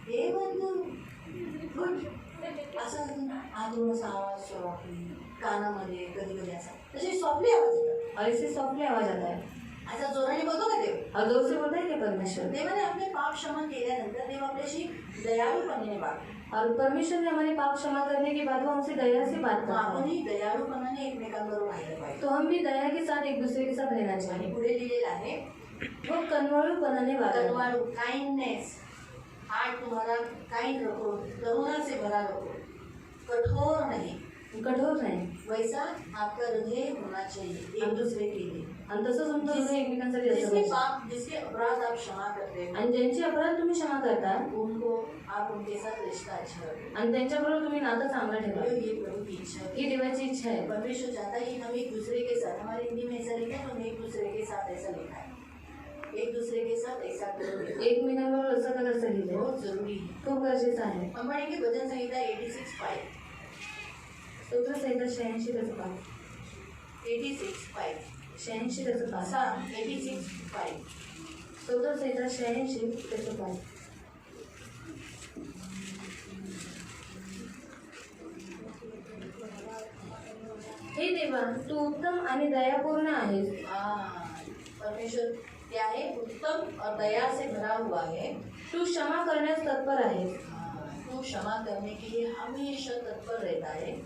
हे बंधू गुड असं आधून आवाज सॉफ्टली कानामध्ये कधी कधी असा तसे सॉफ्टली आवाज येतात. और इससे सॉफ्टली आवाज आता है. असा जोराने बोलतो का देव. और जोर से बोलता है क्या परमेश्वर? देवाने आपले पाप क्षमा केल्यानंतर देव आपल्याशी दयाळूपणाने वागतो. और परमेश्वर ने हमारे पाप क्षमा करने के बाद वो हमसे दया से बात मग करता है. आपणही दयाळूपणाने एकमेकांबरोबर राहिलं पाहिजे. तो हम भी दया के साथ एक दूसरे के साथ रहना आणि चाहिए. पुढे लिहिलेलं आहे वो कनवाळूपणाने वागावे. कनवाळू काइंडनेस, हार्ट तुम्हारा काइंड रखो, करुणा से भरा रखो, कठोर नहीं, कठोर नाही. वैसा आपका हृदय होना चाहिए एक दूसरे के लिए. आणि तसंच तुमचं हृदय एकमेकांसाठी असलं जिसके पाहिजे. पाप जिसके अपराध आप क्षमा करते हो आणि ज्यांचे अपराध तुम्ही क्षमा करता उनको आप उनके साथ रिश्ता अच्छा रखो. आणि त्यांच्याबरोबर तुम्ही नातं चांगलं ठेवा. ये प्रभु की इच्छा है. ही देवाची इच्छा आहे. परमेश्वर चाहता है कि हम एक दूसरे के साथ, हमारे हिंदी में ऐसा लिखा है, हम एक दूसरे के साथ ऐसा लिखा है, एक दूसरे के साथ ऐसा करो. एकमेकांबरोबर असं करायचं लिहिलंय. बहुत जरूरी है. खूप गरजेचं आहे. हम पढ़ेंगे भजन संहिता 86:5. स्तोत्र संहिता 86 त्याचं पाठ. 86:5. 86 त्याचं पाठ. Psalm 86:5. स्तोत्र संहिता 86 त्याचं पाठ. हे देवा तू उत्तम आणि दयापूर्ण आहेस. परमेश्वर क्या है, उत्तम और दया से भरा हुआ है. तू क्षमा करण्यास तत्पर आहेस. तू क्षमा करने के लिए हमेशा तत्पर रहता है.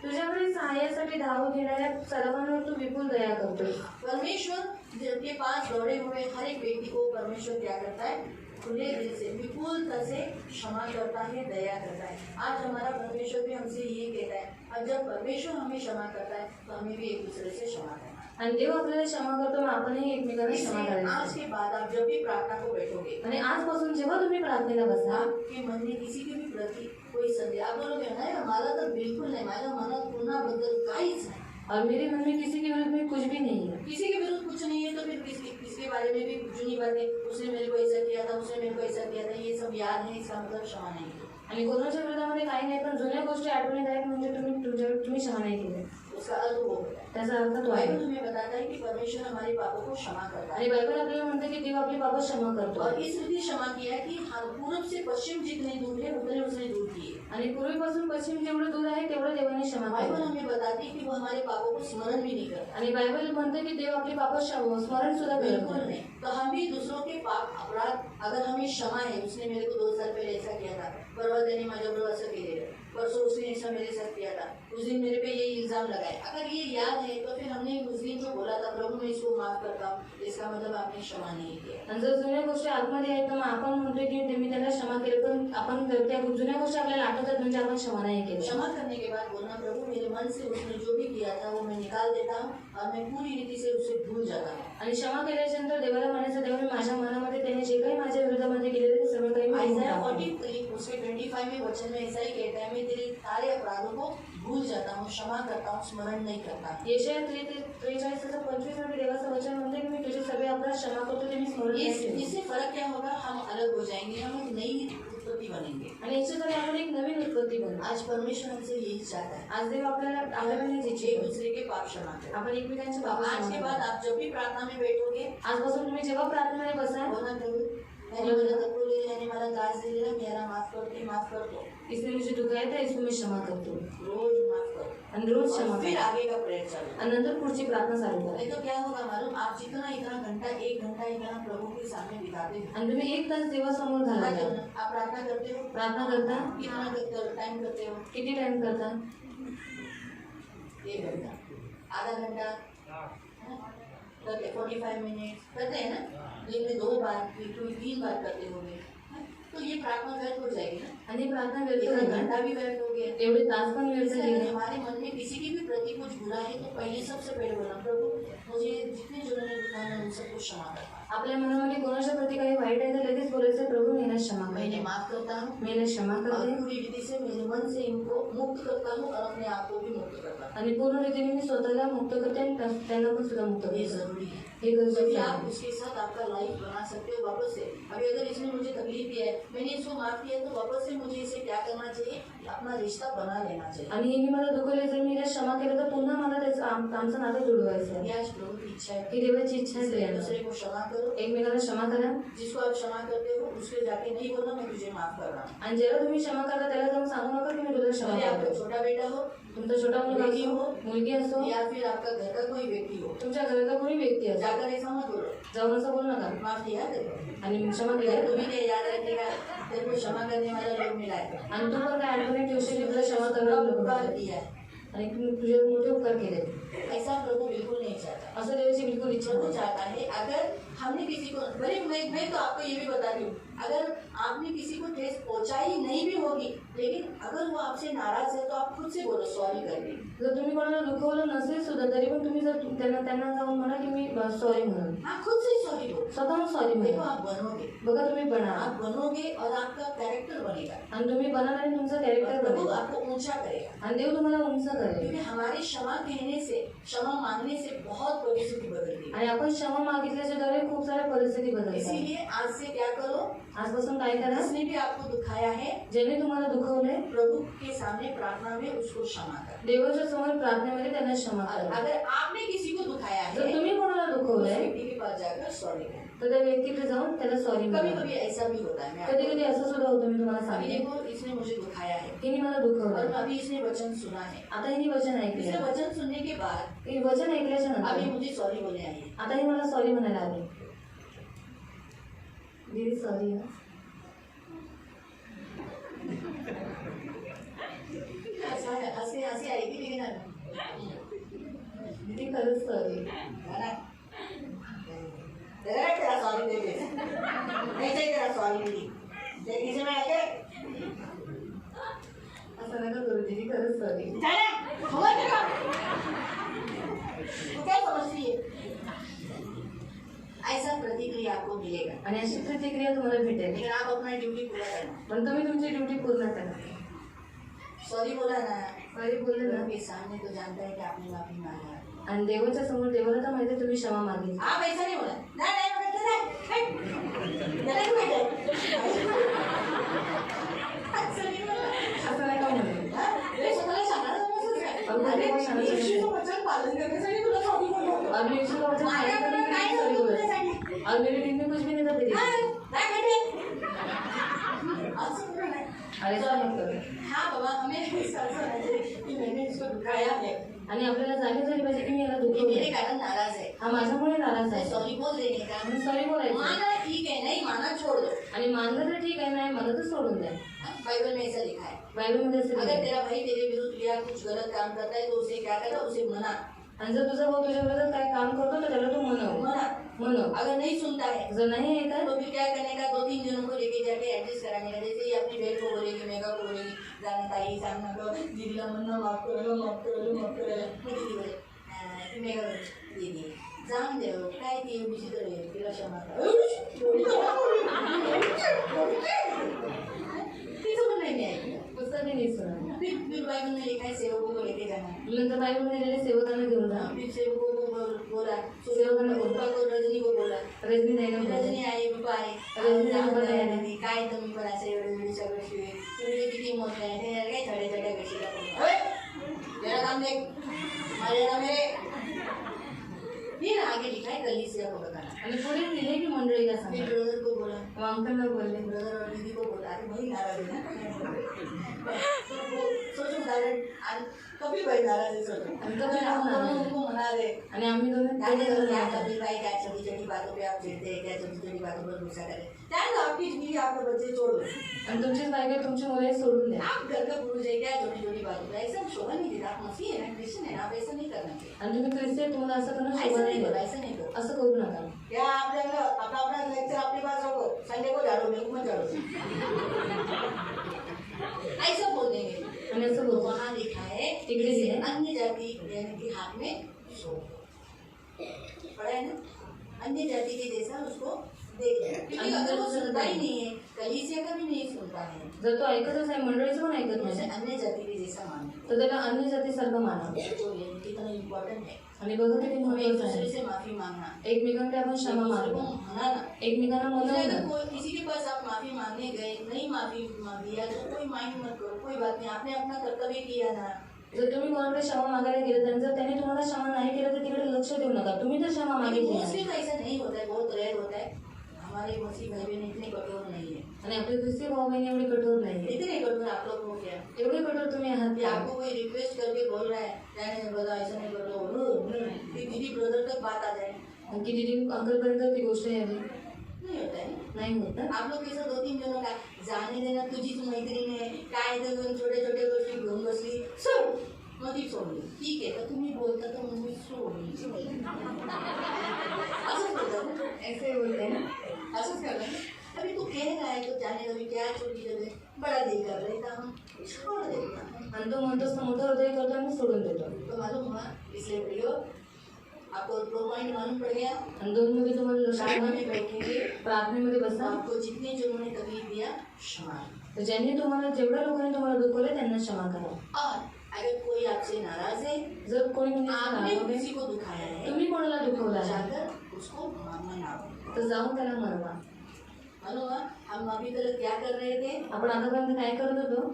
तुझ्याकडे सहाय्यासाठी धाव घेणाऱ्या सर्वांवर तू विपुल दया करतोस. परमेश्वर के पास दौड़े हुए हर एक व्यक्ति को परमेश्वर क्या करता है, खुले दिल से विपुलता से क्षमा करता है, दया करता है. आज हमारा परमेश्वर भी हमसे ये कहता है, और जब परमेश्वर हमें क्षमा करता है तो हमें भी एक दूसरे से क्षमा करना है. आणि देव आपल्याला क्षमा करतो, मग आपणही एकमेकांना क्षमा इसलिए आज करायची. के बाद आप जब भी प्रार्थना को बैठोगे, आणि आजपासून जेव्हा तुम्ही प्रार्थनेला बसा आपके मन में किसी के भी प्रति कोई संदेह, आप बोलोगे नाही मला तर बिलकुल नाही, माझ्या मनात पुन्हाबद्दल काहीच नाही, और मेरे मन में किसी के विरुद्ध में कुछ भी नहीं है. किसी के विरुद्ध कुछ नहीं है, तो फिर किसके बारे में भी जुनी बातें, उसने मेरे को ऐसा किया था, उसने मेरे को ऐसा किया था, ये सब याद है, इसका मतलब क्षमा नहीं है. आणि कोणाच्या विरोधामध्ये काही नाही, पण जुन्या गोष्टी आठवणीत आहेत म्हणजे तुम्ही क्षमा नाही केले. उसका अर्थ वो होता है. त्याचा अर्थ तो आहे. बाइबल हमें बताता है कि परमेश्वर हमारे पापों को क्षमा करता आणि है. बायबल आपल्याला म्हणते की देव आपली पाप क्षमा करतो. और इस रीति क्षमा किया कि पूर्व से पश्चिम जितने दूर है उतने उसने दूर किए. आणि पूर्वीपासून पश्चिम जेवढं दूर आहे तेवढं देवाने क्षमा बाइबल केलं. हमें बताती है कि वो हमारे पापों को स्मरण भी नहीं करता. आणि बायबल म्हणते की देव आपली पाप स्मरण सुद्धा करत बिल्कुल नाही. नहीं. तो हम भी दूसरों के पाप अपराध, अगर हमें क्षमा है, उसने मेरे को 2 साल पहले ऐसा किया था, परवा त्याने माझ्याबरोबर असं केलेलं, परसों उसने ऐसा मेरे साथ किया था, उस दिन मेरे पे ये इल्जाम लगाए, अगर ये याद है तो फिर हमने उस दिन जो बोला था प्रभु मैं इसको माफ करता हूँ, इसका मतलब आपने क्षमा नहीं किया. आणि जर जुन्या गोष्टी आतमध्ये आहेत तर मग आपण म्हणतोय की मी त्यांना क्षमा केलं, पण आपण त्या जुन्या गोष्टी आपल्याला आठवतात म्हणजे आपण क्षमा नाही केलं. क्षमा करने के बाद बोलना प्रभु मेरे मन से उसने जो भी किया था वो मैं निकाल देता हूँ और मैं पूरी रीति से उसे भूल जाता हूँ. आणि क्षमा केल्याच्या नंतर देवाला म्हणायचं, देवाने माझ्या मनामध्ये त्याने जे काही माझ्या विरोधामध्ये केलेलं ते सर्व काही मी भुलून आइज़ाया टाकतो. 43 उसके 25 में वचन में ऐसा ही कहता है, मैं तेरे सारे अपराधों को भूल जाता हूँ, क्षमा करता हूँ, स्मरण नहीं करता. यशाया 43:25 मध्ये देवाचं वचन म्हणते की मी तुझे सगळे अपराध क्षमा करतो, ते मी स्मरण नाही केले. इससे फर्क क्या होगा, हम अलग हो जाएंगे, हम एक नई उत्पत्ति बनेंगे. आणि याच्याद्वारे आपण एक नवीन उत्पत्ती बनतो. आज परमेश्वर हमसे यही चाहता है, आज देव आपल्याला एक इच्छितो दूसरे के पाप क्षमा करें. आपण एकमेकांचे तो पाप आज क्षमा के करू. बाद आप जब भी प्रार्थना में बैठोगे आजपासून तुम्ही जेव्हा प्रार्थनेला बसाल बोलना प्रभु याने मला दखवलेलं, याने मला त्रास दिलेला, मी याला माफ करतो. इसने मुझे दुखाया था, इसको मैं क्षमा करती हूँ. रोज माफ करो आणि रोज क्षमा फिर करा. आगे का प्रेयर चालू. आणि नंतर पुढची प्रार्थना चालू करा. नहीं तो क्या होगा मालूम, आप जितना इतना घंटा 1 घंटा इतना प्रभु के सामने बिताते हो, आणि तुम्ही 1 तास देवासमोर घालवता. आप प्रार्थना करते हो, प्रार्थना करता. कितना टाइम करते हो? किती टाइम करता? 1 घंटा, आधा घंटा करते, 45 मिनट करते हैं ना. दिन में 2 बार, 3 बार करते होंगे, तो ये प्रार्थना व्यर्थ हो जाएगी ना. आणि प्रार्थना व्यर्थ इतना होईल. घंटा भी व्यर्थ हो गया. एवढे तास पण व्यर्थ इसलिए गेले. हमारे मन में किसी की भी प्रति कुछ बुरा है तो पहले सबसे पहले बोलना, प्रभु मुझे जितने जनों ने दुखाया मैं उन सबको क्षमा करता हूँ. आपल्या मनामध्ये कोणाच्या प्रती काही वाईट आहे तर लगेच बोलायचं, प्रभू मी याला क्षमा मैं इन्हें करते. माफ करता हूँ मी याला क्षमा और करते पूरी रीति से मेरे मन से इनको मुक्त करता हूँ और अपने आप को भी मुक्त करता हूँ. आणि पूर्ण रीतीने मी स्वतःला मुक्त करते आणि त्यांना पण सुद्धा मुक्त ये करते. जरूरी है. हे तभी गरजेचं आप आहे. उसके साथ आपका लाइफ बना सकते हो वापस से. अभी अगर इसने मुझे तकलीफ दिया है, मैंने इसको माफ किया है, तो वापस से मुझे इसे क्या करना चाहिए, अपना रिश्ता बना लेना चाहिए. आणि हे मी मला दुखवले, जर मी याला क्षमा केलं तर पुन्हा मला त्याचं आमचं नातं जुळवायचं आहे. ये आज प्रभु की इच्छा है. ही देवाची इच्छा आहे एक स्त्रियांना. दूसरे को क्षमा करो. एकमेकाला क्षमा करा. जिसको आप क्षमा करते हो उसके जाके नहीं बोलना मैं तुझे माफ कर रहा हूँ. आणि जेव्हा तुम्ही क्षमा करता त्याला जाऊन सांगू नका की मी तुला क्षमा भले आपका करतो. छोटा बेटा हो तुमचा छोटा मुलगा बेटी असो, हो, मुलगी असो, या फिर आपका घर का कोई व्यक्ति हो, तुमच्या घराचा कोणी व्यक्ती असो, जाकर ऐसा मत बोलो, जाऊन असं बोलू नका. माफ किया तेरे को. आणि क्षमा अगर केलं. तू भी नहीं याद रखेगा, तेरे को क्षमा करने वाला लोग मिला है, आणि तू पण काय आठवणी ठेवशील की तुला क्षमा करणार उपकार लोक दिया है. आणि तुझे मोठे उपकार केले. ऐसा प्रभु बिल्कुल नहीं चाहता. असं देवाची बिलकुल इच्छा प्रभु नाही. चाहता है अगर हमने किसी को, भले मैं तो आपको ये भी बता रही हूँ, अगर आपने किसी को ठेस पहुंचाई नहीं भी होगी, लेकिन अगर वो आपसे नाराज है तो आप खुद से बोलो सॉरी करके. जर तुम्ही कोणाला दुखवलं नसेल सुद्धा तरी पण तुम्ही जर त्यांना जाऊन म्हणा की मी सॉरी म्हणून, हाँ खुद से सॉरी बोलो. स्वतःहून सॉरी देखो म्हणा. आप बनोगे, बघा तुम्ही बना आप बनोगे और आपका कैरेक्टर बनेगा. आणि तुम्ही बनाल आणि तुमचं कॅरेक्टर प्रभु बनेल आपको ऊंचा करेगा. आणि देव तुम्हाला उंच करेल. क्योंकि हमारे क्षमा कहने से, क्षमा मांगने से बहुत परिस्थिति बदलती है. आणि आपण क्षमा मागितल्याच्या द्वारे खूप साऱ्या परिस्थिती बदलतात. इसीलिए आज से क्या करो, आजपासून काय करा, जिसने भी आपको दुखाया है ज्याने तुम्हाला दुखवले प्रभु के सामने प्रार्थना में उसको क्षमा कर. देवाच्या समोर प्रार्थनेमध्ये त्यांना क्षमा और करा. अगर आपने किसी को दुखाया जर है तुम्ही कोणाला उस दुखवलंय व्यक्ति के पास जाकर सॉरी करो. तर त्या व्यक्तीकडे जाऊन त्याला सॉरी कभी म्हणा. कभी ऐसा भी होता है. मैं कधी आपको- कधी असं सुद्धा होतं. मी तुम्हाला अभी सांगते, देखो इसने मुझे दुखाया है हिने मला और दुखवलं, अभी इसने वचन सुना है. आता हिने वचन इसने ऐकलं, वचन सुनने के बाद हे वचन ऐकल्याच्या अभी नंतर मुझे सॉरी बोलने आई है. आता ही मला सॉरी म्हणायला आली. दीदी सॉरी. हंसी हंसी आएगी लेकिन दीदी खरंच सॉरी. तेरा सॉरी दे दे. नहीं चाहिए तेरा सॉरी दीदी. किसी में आके असं नका करू दीदी, खरंच सॉरी. तो क्या समझती है? ऐसा प्रतिक्रिया आपको मिलेगा. आणि अशी प्रतिक्रिया तुम्हाला भेटेल. लेकिन आप अपना ड्यूटी पूरा करना. पण तुम्ही तुमची ड्युटी पूर्ण करा. सॉरी बोला ना, सॉरी बोलले ना, के सामने तो जानता है कि आपने माफी मांगा. आणि देवाच्या समोर देवाला तर माहिती आहे तुम्ही क्षमा मागितली. आप ऐसा नहीं बोला. नहीं बोला नहीं बेटे. ऐसा नहीं बोला. असं नका म्हणू. अरे स्वतःला शाळा समजतच काय? अगं, अरे तेव्हा शाळा समजते. येशूचं वचन पालन करण्यासाठी तुला सॉरी बोललो. और येशू का वचन माया पालन करने के काय लिए सॉरी करू बोला. तुझ्यासाठी? और मेरे दिन में कुछ भी नहीं था तेरी. नाही बेटे. असं बोला नाही. अरे ऐसा मत करो. हाँ बाबा, हमें ऐसा होना चाहिए कि मैंने इसको दुखाया है, आणि आपल्याला जाणीव झाली पाहिजे की मी याला ये मेरे दुखवलंय. कारण नाराज है. हा माझ्यामुळे नाराज मैं आहे. सॉरी बोल देने का. म्हणून सॉरी बोलायचं. माना ठीक है, नहीं माना छोड़ दो. आणि मानलं तर ठीक आहे, नाही मला तर सोडून द्या. बाइबल में ऐसा लिखा है. बायबलमध्ये असं अगर लिहिलंय. तेरा भाई तेरे विरुद्ध या कुछ गलत काम करता है तो उसे क्या करना, उसे मना. आणि जर तुझा भाऊ तुझ्या विरोधात काय काम करतो तर त्याला तू म्हणव. म्हणव. अगर नहीं सुनता है जर नाही ऐकत तो फिर क्या करने का, 2-3 जनों को लेके जाके एडजस्ट कराने का. जैसे ये अपनी बहन को बोलेगी, मेघा को बोलेगी, जाना ताई सामना को दीदीला म्हणणं माफ करायला. मग दीदी बोले ती मेघा बोले, दीदी जाऊन देव काय ती एवढीशी तर आहे, तिला क्षमा करा. तिचं पण नाही मी ऐकलं. पुस्तक नाही सुना. फिर बाइबल में लिखा है सेवकों को लेके जाना. नंतर बायबलमध्ये लिहिलेले सेवकांना घेऊन जा. फिर सेवकों को बोला, सेवकांना बोला. रूपा को रजनी को बोला. रजनी द्यायला बोलले. रजनी आई रूपा आहे. रजनी जाऊन रूपा द्या आहे. रजनी. काय तुम्ही पण असं एवढे सगळं शिवे तुम्ही किती मोठे आहे ते काय छोट्या गोष्टीला जरा काम देख माझ्या मेरे ये ना आगे लिखा है कलीसिया को बताना। आणि पुढे लिहिले की मंडळीला फिर सांगा. ब्रदर को बोला, मग अंकलला बोलले. ब्रदर और दीदी को बोला, अरे वही नाराज है ना। तो वो सोचो डायरेक्ट आज कभी भाई नाराज है सोचो। आणि कभी हम नाराज दोनों है. उनको मना रहे, आणि आम्ही दोघे क्या कभी भाई क्या छोटी छोटी बातों पे आप चिढ़ते हैं, क्या छोटी छोटी बातों पर गुस्सा करें। क्या है ना, आपकी बीवी आपके बच्चे छोड़ दो, आणि तुमचीच बायका तुमची मुले सोडून द्या. आप घर का पुरुष है, क्या छोटी छोटी बातों पर ऐसा शोभा नहीं देता। आप मसीह है ना, क्रिश्चियन है ना, आप ऐसा नहीं करना चाहिए। आणि तुम्ही ख्रिस्ती आहे, तुम्हाला असं करणं ऐसा शोभा नहीं नाही करो, देत. ऐसा नहीं करो। असं करू नका. क्या आप अपना अपना लेक्चर अपने पास रखो, संडे को झाड़ो, मेरे को मत झाड़ो, ऐसा बोल देंगे। आणि असं तो बोलतो. वहाँ लिखा है तिकडे जैसे लिहिलंय. अन्य जाति यानी कि हाथ में सो पढ़ा है ना, अन्य जाति के जैसा उसको देख लेना। क्योंकि अगर वो सुनता ही नहीं है, कलीसिया का भी नहीं सुनता है, जर तो ऐकतच आहे, मंडळीचं पण ऐकत तो उसे नाही, अन्य जाति के जैसा माने, तर त्याला अन्य जातीसारखं माना. तो ये कितना इम्पोर्टेंट है। आणि बघा किती हमें एक महत्वाचं दूसरे आहे. से माफी मांगना, एकमेकांकडे आपण क्षमा एक दूसरे को मागणं, मनाना। एकमेकांना अगर मनवणं. कोई किसी के पास आप माफी मांगने गए, नहीं माफी मांगी या तो कोई माइंड मत करो, कोई बात नहीं, आपने अपना कर्तव्य किया ना। जर तुम्ही कोणाकडे क्षमा मागायला गेले आणि जर त्याने तुम्हाला क्षमा नाही केलं तर तिकडे लक्ष देऊ नका. तुम्ही तर क्षमा मागितली मोस्टली नाही. तो ऐसा नहीं होता है, बहुत रेयर होता है। हमारे मसीह भाई बहन इतने कठोर नहीं है, आणि आपले ख्रिस्ती भाऊ बहिणी एवढे कठोर नाही, इतने कठोर आप लोग हो क्या। एवढे कठोर तुम्ही आहात कि का? आपको कोई रिक्वेस्ट करके बोल रहा है, जाने बता ऐसा नहीं कर दो, कि दीदी ब्रदर तक बात आ जाए, की दीदी अंकलपर्यंत ती गोष्ट यावी, नहीं होता है ना। नाही होत ना. आप लोग कैसा 2-3 जनों का जाने देना, तुझीच मैत्रीण आहे, काय ते दोन छोटे छोटे गोष्टी घेऊन बसली, सोड मग ती सोडली, ठीक आहे, तर तुम्ही बोलता तर मग मी सोडली, असंच बोलतात ना, ऐसे बोलते ना. असंच करतात ना। अभी तू कह रहा है तो जाने अभी क्या छोटी जगह बड़ा दिल कर रहे था, हम छोड़ देता है। आणि तो म्हणतो असं मोठं हृदय करतो आणि सोडून देतो. तो मालूम हुआ, इसलिए वीडियो आपको 2 पॉइंट मालूम पड़ गया। आणि 2 मध्ये तुम्हाला लक्षात प्रार्थना आलं, में बैठेंगे, प्रार्थनेमध्ये बसा. आपको जितने जनों ने तकलीफ दिया क्षमा, तर ज्यांनी तुम्हाला, जेवढ्या लोकांनी तुम्हाला दुखवले त्यांना क्षमा करा. और अगर कोई आपसे नाराज है, जर कोणी म्हणजे आपने नाराज आहे, किसी को दुखाया है, तुम्ही कोणाला दुखवला आहे जाकर उसको मनाओ। तर जाऊन त्याला मनवा. मालूम हुआ, हम अभी तक क्या कर रहे थे, आपण आतापर्यंत काय करत होतो,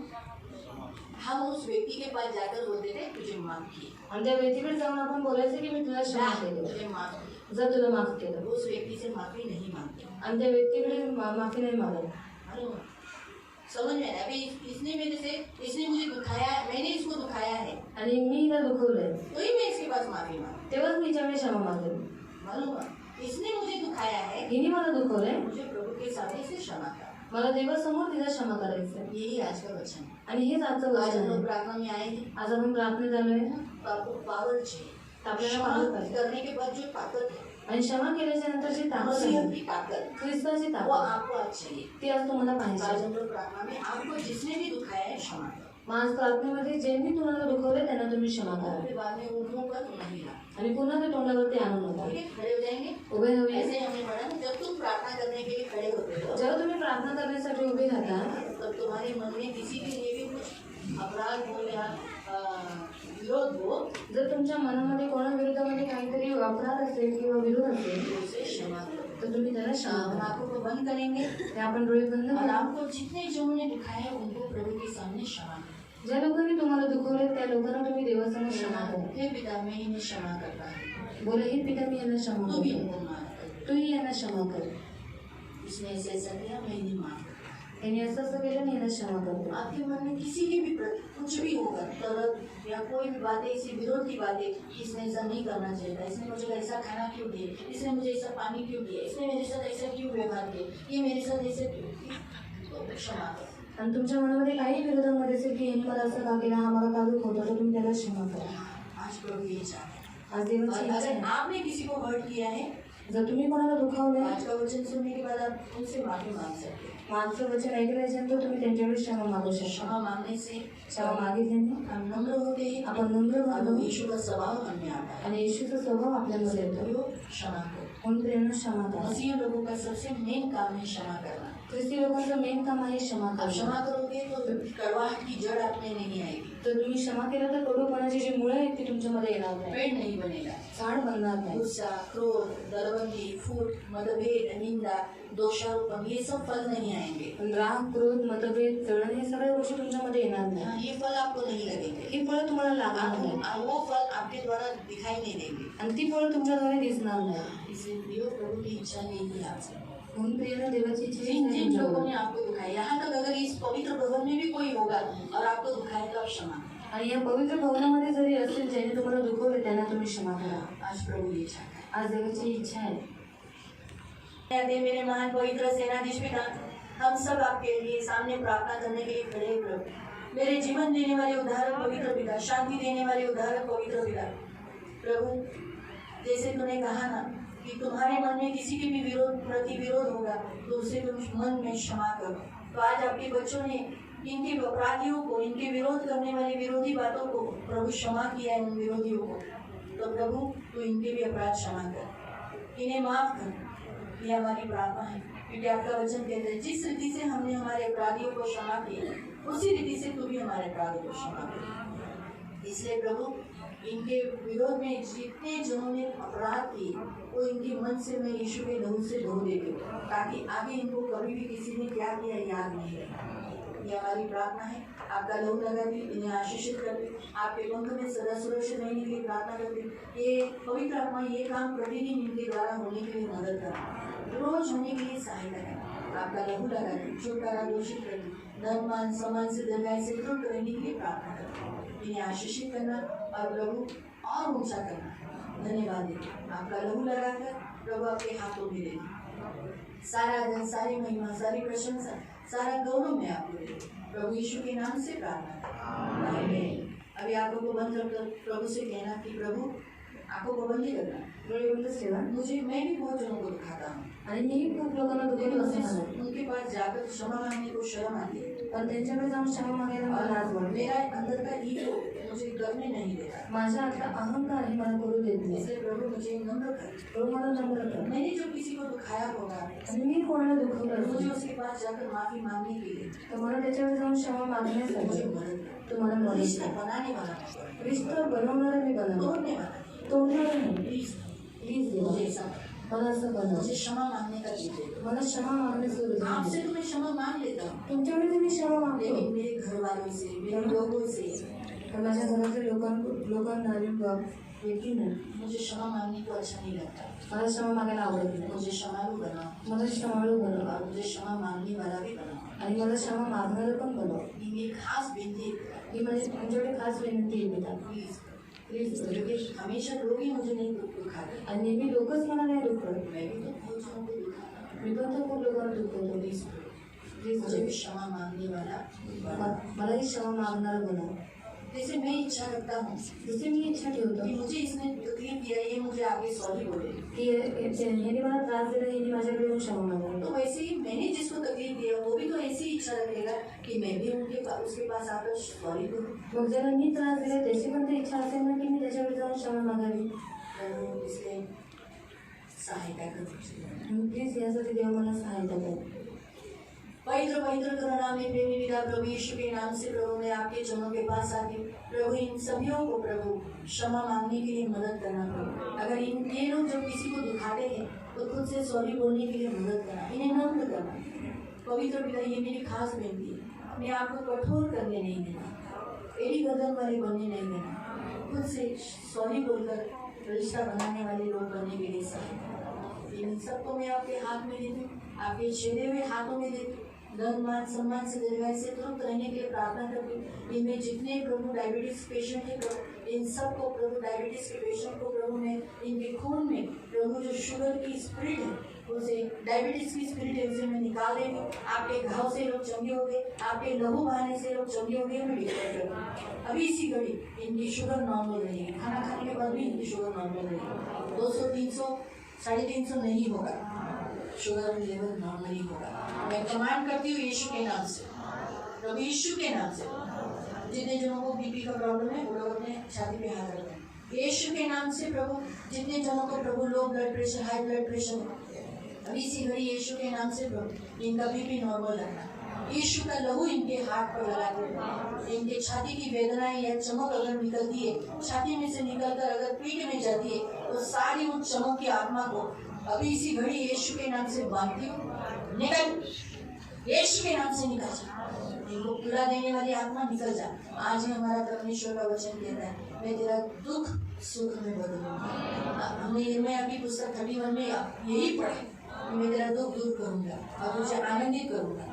हम उस व्यक्ति के पास जाकर बोलते थे तुझे माफ किया, आणि त्या व्यक्तीकडे जाऊन आपण बोलायचं की मी तुला क्षमा केलं, तुझे माफ किया, जर तुला माफ केलं. उस व्यक्ति से माफी नहीं मांगते। आणि त्या व्यक्तीकडे माफी नाही मागत. मालूम हुआ? समझ में आया? अभी इसने मेरे से, इसने मुझे दुखाया, मैंने इसको दुखाया है, आणि मी हिला दुखवलंय, तो ही मैं इसके पास माफी मांगू। तेव्हाच मी हिच्याकडे क्षमा मागेल. मालूम हुआ? इसने मुझे दुखाया है, हिने मला दुखवलंय, मुझे प्रभु के सामने से क्षमा कर। मला देवासमोर तिला क्षमा करायचं. यही आज का वचन है। आणि हेच आजचं आज वचन हम लोग आहे. प्रार्थना में आए हैं, आज आपण प्रार्थनेत आलोय, तो आपको पावर चाहिए, तर आपल्याला क्षमा पावर पाहिजे. करने के बाद जो ताकत है, आणि क्षमा केल्याच्या नंतर जी ताकद मसीह आहे, की ताकत, ख्रिस्ताची वो ताकद, आपको आज चाहिए। ती आज तुम्हाला आज पाहिजे. हम लोग प्रार्थना में आपको जिसने भी दुखाया है क्षमा करो, मग आज प्रार्थनेमध्ये ज्यांनी तुम्हाला दुखवले त्यांना तुम्ही क्षमा करा. फिर बाद में उन मुंह पर नहीं ला। आणि पुन्हा ते तोंडावरती आणू नका. ठीक है, खड़े हो जाएंगे। उभे राहूया. ऐसे ही हमने पढ़ा ना, जब तुम प्रार्थना करने के लिए खड़े होते हो, जेव्हा तुम्ही प्रार्थना करण्यासाठी उभे राहता, तब तुम्हारे मन में किसी के लिए भी कुछ अपराध हो या विरोध हो, जर तुमच्या मनामध्ये कोणाविरुद्धामध्ये काहीतरी अपराध असेल किंवा विरोध असेल तो उसे क्षमा करो। तर तुम्ही त्याला क्षमा हम करा. आंखों को बंद करेंगे ते आपण डोळे बंद और करा. आपको जितने जो ने दुखाया है उनको प्रभु के सामने क्षमा करो। ज्या लोकांनी तुम्हाला दुखवले त्या लोकांना तुम्ही देवासमोर क्षमा करा. हे पिता, मैं इन्हें क्षमा करता हूँ, बोला, हे पिता मी यांना क्षमा तू भी करतो, इनको माफ कर। तूही यांना क्षमा कर. इसने ऐसे ऐसा किया, मैं इन्हें माफ करता त्यांनी असं असं केलं मी यांना क्षमा करतो. हूँ। आपके मन में किसी के भी प्रति कुछ भी होगा, तरह या कोई भी बातें, इसी विरोध की बातें, इसने ऐसा नहीं करना चाहिए था, इसने मुझे ऐसा खाना क्यों दिया, इसने मुझे ऐसा पानी क्यों दिया, इसने मेरे साथ ऐसा क्यों व्यवहार किया, ये मेरे साथ ऐसे क्यों किया, तो क्षमा करो। आणि तुमच्या मनामध्ये काही विरोधामध्ये असेल की यांनी मला असं का केलं, हा मला का दुखवतो, तर तुम्ही त्याला क्षमा करा. आज प्रभु ये चाहते हैं। आज देवाची और इच्छा अगर आहे. आपने किसी को हर्ट किया है, जर तुम्ही कोणाला दुखावले, आज का वचन सुनने के बाद आप उनसे माफी मांग सकते हैं। मागचं वचन ऐकल्याच्यानंतर तुम्ही त्यांच्याकडे क्षमा मागू शकता. क्षमा मांगने से क्षमा मागितल्याने हम नम्र होते हैं, आपण नम्र और बनतो यीशु का स्वभाव हमने आता है। आणि येशूचा स्वभाव आपल्यामध्ये येतो. तो क्षमा करो। म्हणून प्रेरणा क्षमा करा. मसीह लोगों का सबसे मेन काम है क्षमा करना। ख्रिस्ती लोकांचं मेन काम आहे क्षमा आप करणं. क्षमा करोगे तो कड़वाहट की जड़ आप में नहीं आएगी। तर तुम्ही क्षमा केला तर कडूपणाची जी मुळे आहेत ती तुमच्यामध्ये येणार नाही, पेड़ नहीं बनेगा। झाड बनणार नाही. गुस्सा, क्रोध, दरबंदी, फूट, मतभेद, निंदा, दोषारोपण, ये सब फल नहीं आएंगे। पण राग, क्रोध, मतभेद, जळण हे सगळ्या गोष्टी तुमच्यामध्ये येणार नाही. हाँ, ये फल आपको नहीं लगेंगे। ही फळं तुम्हाला लागणार नाही वो फल आपके द्वारा दिखाई नहीं देंगे। आणि ती फळं तुमच्याद्वारे दिसणार नाही. इसलिए प्रियो, प्रभु की इच्छा यही है आपसे। म्हणून प्रिय देवाची इच्छा हीच जिन आहे जिन लोगों तुमच्यावर. ने आपको दुखाया, यहाँ तक अगर इस पवित्र भवन में भी कोई होगा और आपको दुखाए तो आप क्षमा करें। आणि या पवित्र भवनामध्ये जरी असेल ज्याने तुम्हाला दुखवले त्यांना तुम्ही क्षमा करा. आज प्रभु ये चाहता है। आज देवाची इच्छा आहे. दे मेरे महान पवित्र सेनाधीश पिता, हम सब आपके लिए सामने प्रार्थना करने के लिए खड़े हैं प्रभु। मेरे जीवन देने वाले उद्धारक पवित्र पिता, शांति देने वाले उद्धारक पवित्र पिता, प्रभु जैसे तूने कहा ना कि तुम्हारे मन में किसी के भी विरोध होगा तो उसे तुम मन में क्षमा करो। तो आज आपके बच्चों ने इनके अपराधियों को, इनके विरोध करने वाले विरोधी बातों को प्रभु क्षमा किया है, उन विरोधियों को। तो प्रभु तू इनके भी अपराध क्षमा कर, इन्हें माफ कर। ये हमारी प्रार्थना है क्योंकि आपका वचन कहते हैं जिस रीति से हमने हमारे अपराधियों को क्षमा किया उसी रीति से तू भी हमारे अपराधों को क्षमा कर। इसलिए प्रभु इनके विरोध में जितने जनों ने अपराध किए वो इनके मन से मैं यीशु के लहू से धो देती हूँ ताकि आगे इनको कभी भी किसी ने क्या किया याद नहीं रहे। ये हमारी प्रार्थना है। आपका लहू लगा दी, इन्हें आशीषित कर दी, आपके पंख में सदा सुरक्षित रहने के लिए प्रार्थना करती। ये पवित्र आत्मा ये काम प्रतिदिन इनके द्वारा होने के लिए मदद करना, रोज होने के लिए सहायता करना। आपका लहू लगा दी, छुटकारा घोषित कर दी, धन मान सम्मान से दीर्घायु से तृप्त रहने के लिए प्रार्थना करना, इन्हें आशीषित करना और प्रभु और ऊंचा करना। धन्यवाद देते आपका लहू लगाकर प्रभु आपके हाथों में दे सारा धन, सारी महिमा, सारी प्रशंसा, सारा गौरव में आपको दे प्रभु यीशु के नाम से प्रार्थना। आमीन। अभी आंखों को बंद रखकर प्रभु से कहना कि प्रभु आंखों को बंद ही करना, डोळे बंदच ठेवा. मैं भी बहुत जनों को दुखाता हूँ आणि मीही खूप लोकांना दुखवतो असं म्हणाले. उनके पास जाकर क्षमा मांगने को शर्म आती है पण त्यांच्याकडे जाऊन क्षमा मागायला मला लाज वाटते. मेरा अंदर का ईगो मुझे करने नहीं देता। माझ्या आतला अहंकार हे मला करू देत नाही. इसलिए प्रभु मुझे नम्र कर, प्रभू मला नम्र कर. मैंने जो किसी को दुखाया होगा आणि मी कोणाला दुखवलं मुझे असेल उसके पास जाकर माफी मांगने के लिए तर मला त्याच्याकडे जाऊन क्षमा मुझे मागण्यासाठी मदद कर। तुम्हाला मदत रिश्ता करा. बनाने वाला, रिश्ता बनवणारा मी बनवणार, तोड़ने वाला तोडणारा नाही. प्लीज प्लीज देवा मुझे ऐसा मला असं बनव. मुझे क्षमा मांगने का दीजिए। मला क्षमा मागणे सुरू आपसे झाले. तो मैं क्षमा मांग लेता हूँ तुमच्याकडे तुम्ही क्षमा मागतो लेकिन मेरे घर वालों से, मेरे लोगों से पण माझ्या घरातल्या लोकांना व्यक्ती नाही. मुझे क्षमा मांगने को अच्छा नहीं लगता। मला क्षमा मागायला आवडत नाही. मुझे क्षमालु बनाओ मला क्षमाळू बनव और मुझे क्षमा मांगने वाला भी बनाओ। आणि मला क्षमा मागणारं पण बनव. ये मेरी खास विनती है ही माझी तुमच्याकडे खास विनंती आहे पिता. Please, please. क्योंकि हमेशा लोग ही मुझे नहीं दुखाते, आणि नेहमी लोकच मला नाही दुखवत. मैं भी तो बहुत जनों को दुखाता हूँ। मी पण तर खूप लोकांना दुखवतो. प्लीज प्लीज मुझे भी क्षमा मांगने वाला बनाओ। मलाही क्षमा मागणारं बनव. जैसे मैं इच्छा रखता हूँ जसे मी इच्छा ठेवतो कि मुझे इसने तकलीफ दिया, ये मुझे आगे सॉरी बोले, की ह्याने मला त्रास दिला, ह्याने माझ्याकडे येऊन क्षमा मागावी. तो वैसे ही मैंने जिसको तकलीफ दिया वो भी तो ऐसी इच्छा रखेगा कि मैं भी उसके पास आकर सॉरी बोलूँ। मग ज्याला मी त्रास दिला त्याची पण ती इच्छा असेल ना की मी त्याच्याकडे जाऊन क्षमा मागावी. इसलिए सहायता कर। प्लीज यासाठी देव मला सहायता कर. पवित्र पवित्र करुणा में प्रेमी पिता प्रभु यीशु के नाम से प्रभु मैं आपके चरणों के पास आती हूँ। प्रभु इन सभियों को प्रभु क्षमा मांगने के लिए मदद करना प्रभु। अगर ये लोग जब किसी को दुखाते हैं तो खुद से सॉरी बोलने के लिए मदद करना, इन्हें नम्र करना। पवित्र पिता ये मेरी खास बेनती है, अपने आप को कठोर करने नहीं देना, एड़ी गर्दन वाले बनने नहीं देना, खुद से सॉरी बोलकर रिश्ता बनाने वाले लोग बनने के लिए सहायता। इन सबको मैं आपके हाथ में देती हूँ, आपके छेदे हुए हाथों में देती हूँ। धन मान सम्मान से दीर्घायु से तृप्त रहने के लिए प्रार्थना करती हूँ। इनमें जितने प्रभु डायबिटीज पेशेंट हैं प्रभु इन सबको प्रभु डायबिटीज के पेशेंट को प्रभु में इनके खून में प्रभु जो शुगर की स्पिरिट है उसे डायबिटीज की स्पिरिट है उसे मैं निकाल देती हूँ। आपके घाव से लोग चंगे हो गए, आपके लहू बहाने से लोग चंगे हो गए, मैं डिक्लेयर करती हूँ अभी इसी घड़ी इनकी शुगर नॉर्मल रहेगी। खाना खाने के बाद भी इनकी शुगर नॉर्मल रहेगी। 200, 300, 350 नहीं होगा, शुगर लेवल नॉर्मली होगा। मैं कमांड करती हूँ यीशु के नाम से, प्रभु यीशु के नाम से। जितने जनों को बीपी का प्रॉब्लम है वो लोग अपने छाती पे हाथ रखते हैं यीशु के नाम से। प्रभु जितने जनों को प्रभु लो ब्लड प्रेशर, हाई ब्लड प्रेशर है अभी इसी घड़ी यीशु के नाम से प्रभु इनका बीपी नॉर्मल रखना, यीशु का लहू इनके हाथ पर लगा दे। इनके छाती की वेदनाएं या चमक अगर निकलती है, छाती में से निकलकर अगर पीठ में जाती है, तो सारी उन चमक की आत्मा को अभी इसी घड़ी यीशु के नाम से बांधती हूँ, निकल, यीशु के नाम से निकल जा। इनको पीड़ा देने वाली आत्मा निकल जा। आज ही हमारा परमेश्वर का वचन कहता है, मैं तेरा दुख सुख में बदलूंगा। हमने यिर्मयाह की पुस्तक 31 में यही पढ़ा, मैं तेरा दुख दूर करूंगा और तुझे आनंदित करूंगा,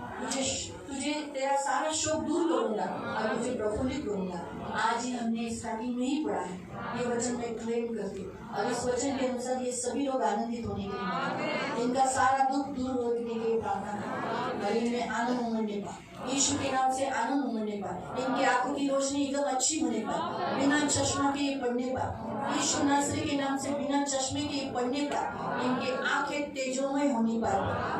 तुझे तेरा सारा शोक दूर करूंगा और तुझे प्रफुल्लित करूंगा। आज ही हमने स्टार्टिंग में ही पढ़ा है, ये वचन मैं क्लेम करती हूँ और इस वचन के अनुसार ये सभी लोग आनंदित होने के लिए, इनका सारा दुख दूर होने के लिए प्रार्थना और इनमें आनंद उमड़ने पा, यीशु के नाम से आनंद उमड़ने पा, इनकी आंखों की रोशनी एकदम अच्छी होने पा, बिना चश्मा के पढ़ने पा, यीशु नासरी के नाम से बिना चश्मे के पढ़ने पा, इनकी आंखें तेजोमय होने पा,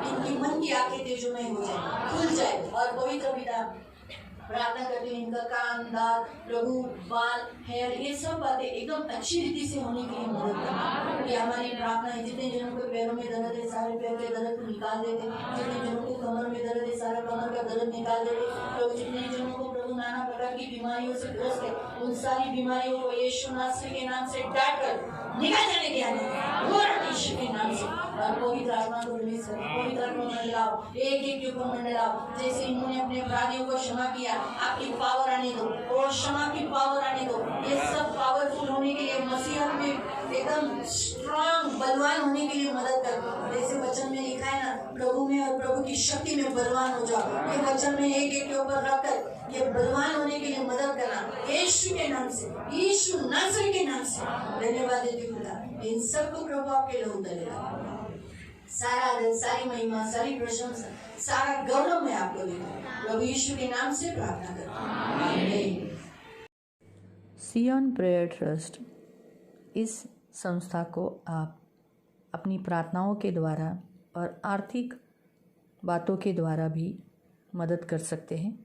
इनकी मन की आंखें तेजोमय हो जाए, खुल जाए। और पवित्र पिता प्रार्थना करती हूँ, इनका कान, दांत, प्रभु, बाल, हेयर, ये सब बातें एकदम अच्छी रीति से होने के लिए मदद करना। ये हमारी प्रार्थना है। जितने जनों को पैरों में दर्द है, सारे पैर के दर्द को निकाल देते। जितने जनों को कमर में दर्द है, सारा कमर का दर्द निकाल देते। प्रभु, जितने जनों को प्रभु नाना प्रकार की बीमारियों से ग्रस्त है, उन सारी बीमारियों को यीशु नासरी के नाम से डांट कर निकाल जाने के यीशु के नाम से। और पवित्र आत्मा को रिलीज करो, पवित्र आत्मा मंडलाओ, एक एक के ऊपर मंडलाओ। जैसे इन्होंने अपने अपराधियों को क्षमा किया, आपकी पावर आने दो और क्षमा की पावर आने दो। ये सब पावरफुल होने के लिए, मसीहत में एकदम स्ट्रांग बलवान होने के लिए मदद कर। जैसे वचन में लिखा है ना, प्रभु में और प्रभु की शक्ति में बलवान हो जाओ। ये वचन में एक एक के ऊपर रखकर ये बलवान होने के लिए मदद करना, यीशु के नाम से, यीशु नासरी के नाम से धन्यवाद देती हूँ। इन सबको प्रभु आपके लहू तलेगा। सारा आदर, सारी महिमा, सारी प्रशंसा, सारा गौरव मैं आपको देता प्रभु यीशु के नाम से प्रार्थना करता हूँ। सियोन प्रेयर ट्रस्ट, इस संस्था को आप अपनी प्रार्थनाओं के द्वारा और आर्थिक बातों के द्वारा भी मदद कर सकते हैं।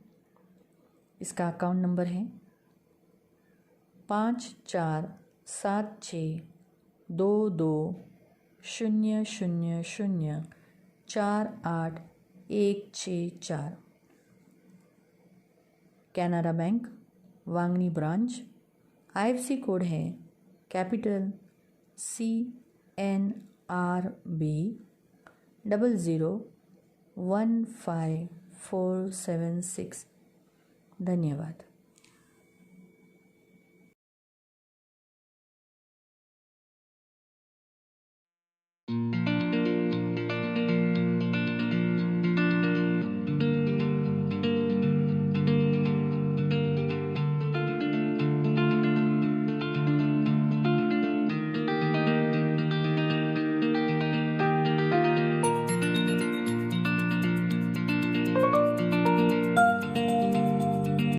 इसका अकाउंट नंबर है 54762200048164। Canara bank Vangani branch. IFC code है कैपिटल CNRB 0015476। धन्यवाद।